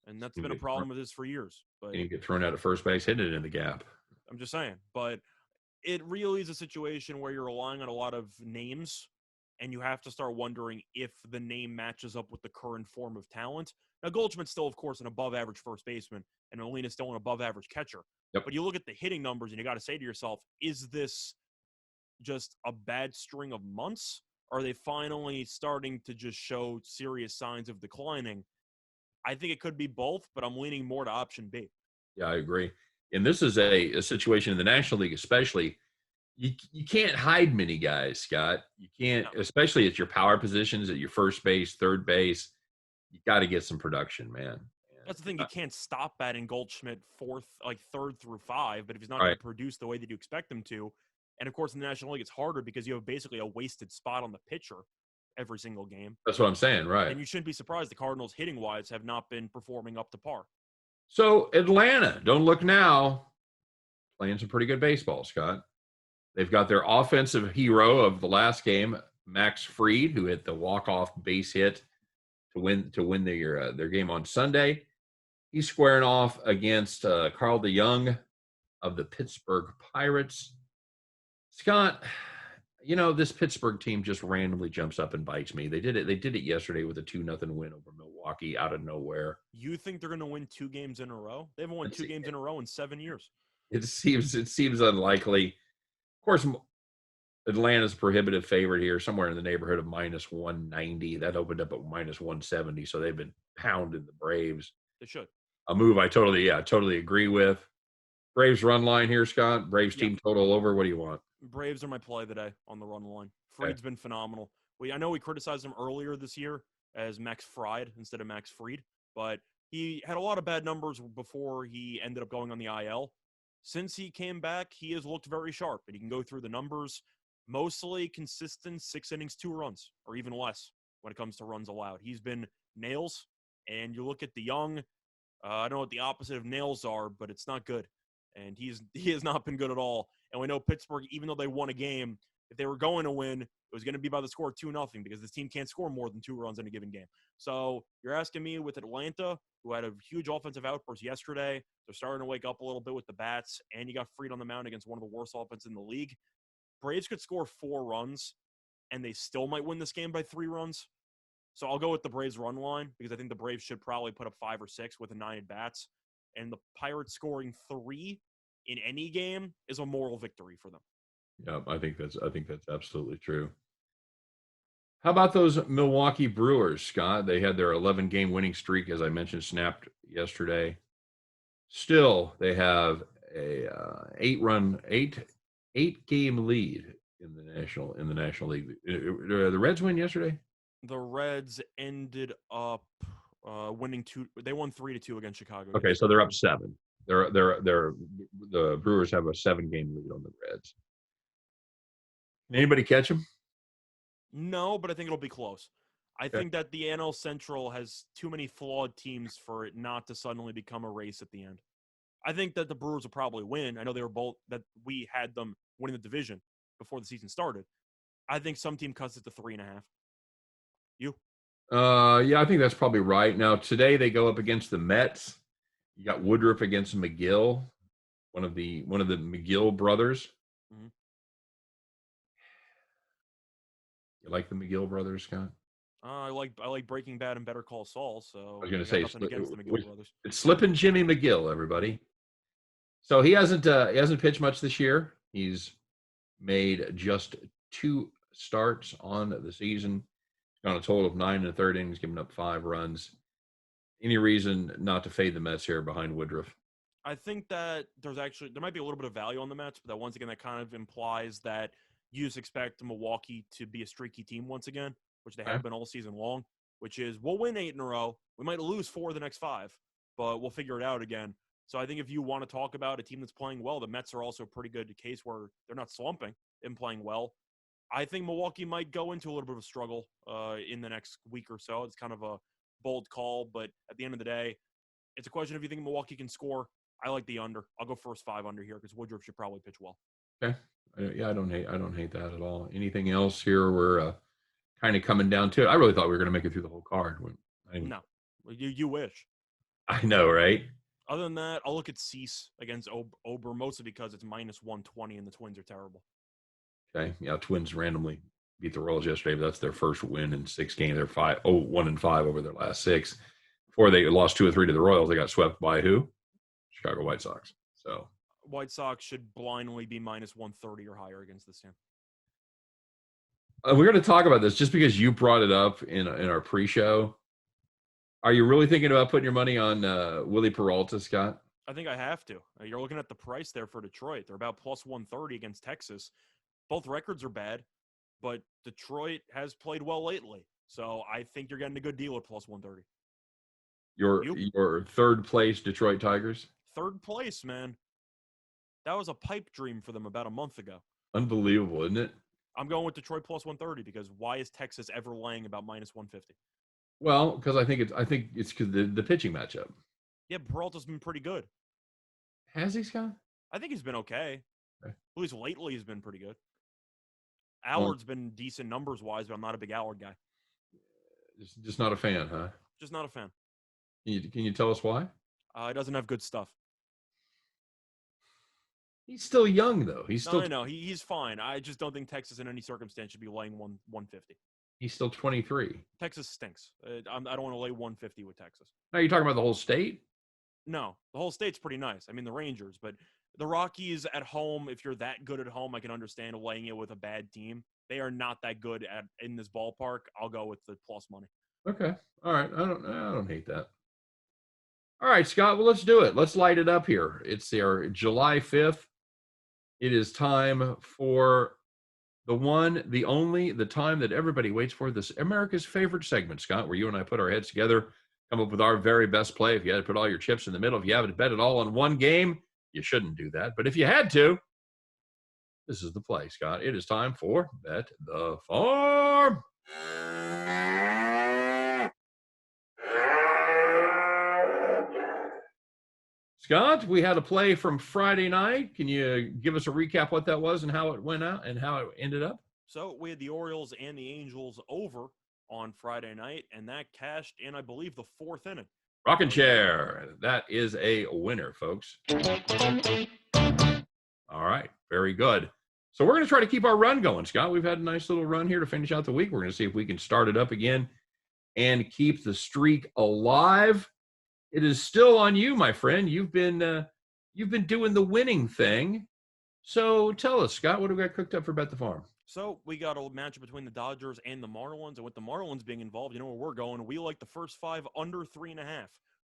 And that's been a problem with his for years. But he get thrown out of first base, hitting it in the gap. I'm just saying. But it really is a situation where you're relying on a lot of names, and you have to start wondering if the name matches up with the current form of talent. Now, Goldschmidt's still, of course, an above-average first baseman, and Molina's still an above-average catcher. Yep. But you look at the hitting numbers, and you got to say to yourself, is this just a bad string of months? Or are they finally starting to just show serious signs of declining? I think it could be both, but I'm leaning more to option B. Yeah, I agree. And this is a situation in the National League especially. You can't hide many guys, Scott. You can't, especially at your power positions, at your first base, third base. You got to get some production, man. That's the thing. You can't stop batting Goldschmidt third through 5, but if he's not going to produce the way that you expect him to, and of course in the National League it's harder because you have basically a wasted spot on the pitcher every single game. That's what I'm saying, right? And you shouldn't be surprised the Cardinals hitting-wise have not been performing up to par. So Atlanta, don't look now, playing some pretty good baseball, Scott. They've got their offensive hero of the last game, Max Fried, who hit the walk-off base hit to win their game on Sunday. He's squaring off against Carl DeYoung of the Pittsburgh Pirates. Scott, this Pittsburgh team just randomly jumps up and bites me. They did it. They did it yesterday with a 2-0 win over Milwaukee out of nowhere. You think they're going to win 2 games in a row? They haven't won 2 games in a row in 7 years. It seems unlikely. Of course, Atlanta's prohibitive favorite here, somewhere in the neighborhood of minus 190. That opened up at minus 170, so they've been pounding the Braves. They should. A move I totally agree with. Braves run line here, Scott. Braves team total over. What do you want? Braves are my play today on the run line. Fried's been phenomenal. I know we criticized him earlier this year as Max Fried instead of Max Fried, but he had a lot of bad numbers before he ended up going on the IL. Since he came back, he has looked very sharp, and he can go through the numbers. Mostly consistent 6 innings, 2 runs, or even less when it comes to runs allowed. He's been nails, and you look at DeYoung. I don't know what the opposite of nails are, but it's not good. And he has not been good at all. And we know Pittsburgh, even though they won a game, if they were going to win, it was going to be by the score of 2-0 because this team can't score more than 2 runs in a given game. So you're asking me with Atlanta, who had a huge offensive outburst yesterday, they're starting to wake up a little bit with the bats, and you got Fried on the mound against one of the worst offenses in the league. Braves could score 4 runs, and they still might win this game by 3 runs. So I'll go with the Braves run line because I think the Braves should probably put up 5 or 6 with a 9 at bats. And the Pirates scoring 3 in any game is a moral victory for them. Yeah, I think that's absolutely true. How about those Milwaukee Brewers, Scott? They had their 11-game winning streak, as I mentioned, snapped yesterday. Still, they have a 8-game lead in the National League. The Reds win yesterday? The Reds ended up winning 2. They won 3-2 against Chicago. Okay, so they're up 7. The Brewers have a 7-game lead on the Reds. Can anybody catch them? No, but I think it'll be close. I think that the NL Central has too many flawed teams for it not to suddenly become a race at the end. I think that the Brewers will probably win. I know we had them winning the division before the season started. I think some team cuts it to 3.5. You? Yeah, I think that's probably right. Now today they go up against the Mets. You got Woodruff against McGill, one of the McGill brothers. Mm-hmm. You like the McGill brothers, Scott? I like Breaking Bad and Better Call Saul. So I was going to say nothing against the McGill brothers. It's Slippin' Jimmy McGill, everybody. So he hasn't pitched much this year. He's made just 2 starts on the season. On a total of 9 1/3 innings, giving up 5 runs. Any reason not to fade the Mets here behind Woodruff? I think that there might be a little bit of value on the Mets, but that once again, that kind of implies that you just expect Milwaukee to be a streaky team once again, which they have been all season long, which is we'll win 8 in a row. We might lose 4 of the next 5, but we'll figure it out again. So I think if you want to talk about a team that's playing well, the Mets are also a pretty good case where they're not slumping and playing well. I think Milwaukee might go into a little bit of a struggle in the next week or so. It's kind of a bold call, but at the end of the day, it's a question if you think Milwaukee can score. I like the under. I'll go first 5 under here because Woodruff should probably pitch well. Okay. Yeah, I don't hate that at all. Anything else here? We're kind of coming down to it. I really thought we were going to make it through the whole card. No, you wish. I know, right? Other than that, I'll look at Cease against Ober, mostly because it's minus 120 and the Twins are terrible. Okay, yeah, Twins randomly beat the Royals yesterday, but that's their first win in 6 games. They're 1-5 over their last 6. Before they lost 2 or 3 to the Royals, they got swept by who? Chicago White Sox. So White Sox should blindly be minus 130 or higher against this team. We're going to talk about this just because you brought it up in our pre-show. Are you really thinking about putting your money on Willie Peralta, Scott? I think I have to. You're looking at the price there for Detroit. They're about plus 130 against Texas. Both records are bad, but Detroit has played well lately. So I think you're getting a good deal at plus 130. Your third place Detroit Tigers? Third place, man. That was a pipe dream for them about a month ago. Unbelievable, isn't it? I'm going with Detroit plus 130 because why is Texas ever laying about minus 150? Well, because I think it's because the pitching matchup. Yeah, Peralta's been pretty good. Has he, Scott? I think he's been okay. Okay. At least lately, he's been pretty good. Well, Allard's been decent numbers-wise, but I'm not a big Allard guy. just not a fan, huh? Just not a fan. Can you tell us why? He doesn't have good stuff. He's still young, though. No, I know. He's fine. I just don't think Texas in any circumstance should be laying 150. He's still 23. Texas stinks. I don't want to lay 150 with Texas. Now you're talking about the whole state? No, the whole state's pretty nice. I mean, the Rangers, but the Rockies at home, if you're that good at home, I can understand laying it with a bad team. They are not that good in this ballpark. I'll go with the plus money. Okay. All right. I don't hate that. All right, Scott. Well, let's do it. Let's light it up here. It's our July 5th. It is time for the one, the only, the time that everybody waits for, this America's favorite segment, Scott, where you and I put our heads together, come up with our very best play. If you had to put all your chips in the middle, if you haven't bet it all on one game, you shouldn't do that. But if you had to, this is the play, Scott. It is time for Bet the Farm. Scott, we had a play from Friday night. Can you give us a recap what that was and how it went out and how it ended up? So we had the Orioles and the Angels over on Friday night, and that cashed in, I believe, the fourth inning. Rocking chair. That is a winner, folks. All right. Very good. So we're going to try to keep our run going, Scott. We've had a nice little run here to finish out the week. We're going to see if we can start it up again and keep the streak alive. It is still on you, my friend. You've been doing the winning thing. So tell us, Scott, what do we got cooked up for Bet the Farm? So we got a matchup between the Dodgers and the Marlins, and with the Marlins being involved, you know where we're going. We like the first five under 3.5.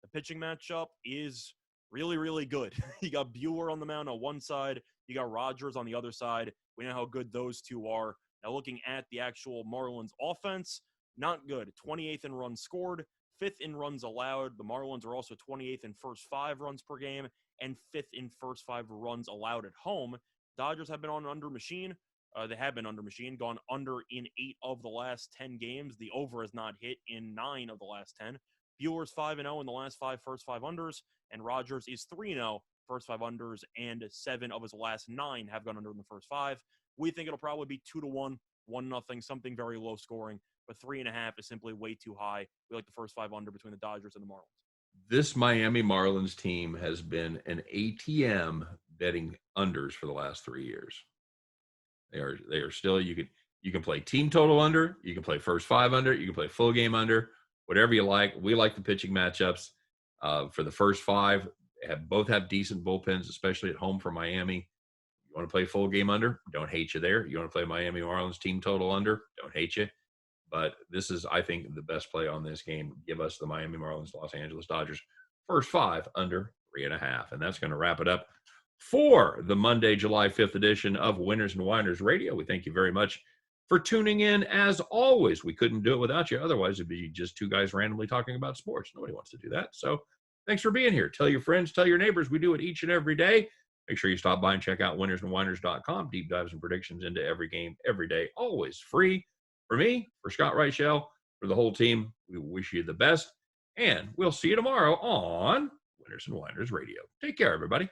The pitching matchup is really, really good. You got Buehler on the mound on one side. You got Rogers on the other side. We know how good those two are. Now looking at the actual Marlins offense, not good. 28th in runs scored, 5th in runs allowed. The Marlins are also 28th in first 5 runs per game and 5th in first 5 runs allowed at home. Dodgers have been on an under machine. They have been under machine, gone under in 8 of the last 10 games. The over has not hit in 9 of the last 10. Buehler's 5-0 in the last 5 first 5 unders, and Rogers is 3-0 first 5 unders, and 7 of his last 9 have gone under in the first 5. We think it'll probably be 2-1, 1-0, something very low scoring, but 3.5 is simply way too high. We like the first 5 under between the Dodgers and the Marlins. This Miami Marlins team has been an ATM betting unders for the last 3 years. They are still, you can play team total under, you can play first 5 under, you can play full game under, whatever you like. We like the pitching matchups. For the first 5, both have decent bullpens, especially at home for Miami. You want to play full game under? Don't hate you there. You want to play Miami Marlins team total under? Don't hate you. But this is, I think, the best play on this game. Give us the Miami Marlins, Los Angeles Dodgers, first 5 under 3.5. And that's going to wrap it up for the Monday, July 5th edition of Winners and Winers Radio. We thank you very much for tuning in. As always, we couldn't do it without you. Otherwise, it'd be just 2 guys randomly talking about sports. Nobody wants to do that. So thanks for being here. Tell your friends, tell your neighbors. We do it each and every day. Make sure you stop by and check out winnersandwiners.com. Deep dives and predictions into every game, every day, always free. For me, for Scott Reichel, for the whole team, we wish you the best. And we'll see you tomorrow on Winners and Winers Radio. Take care, everybody.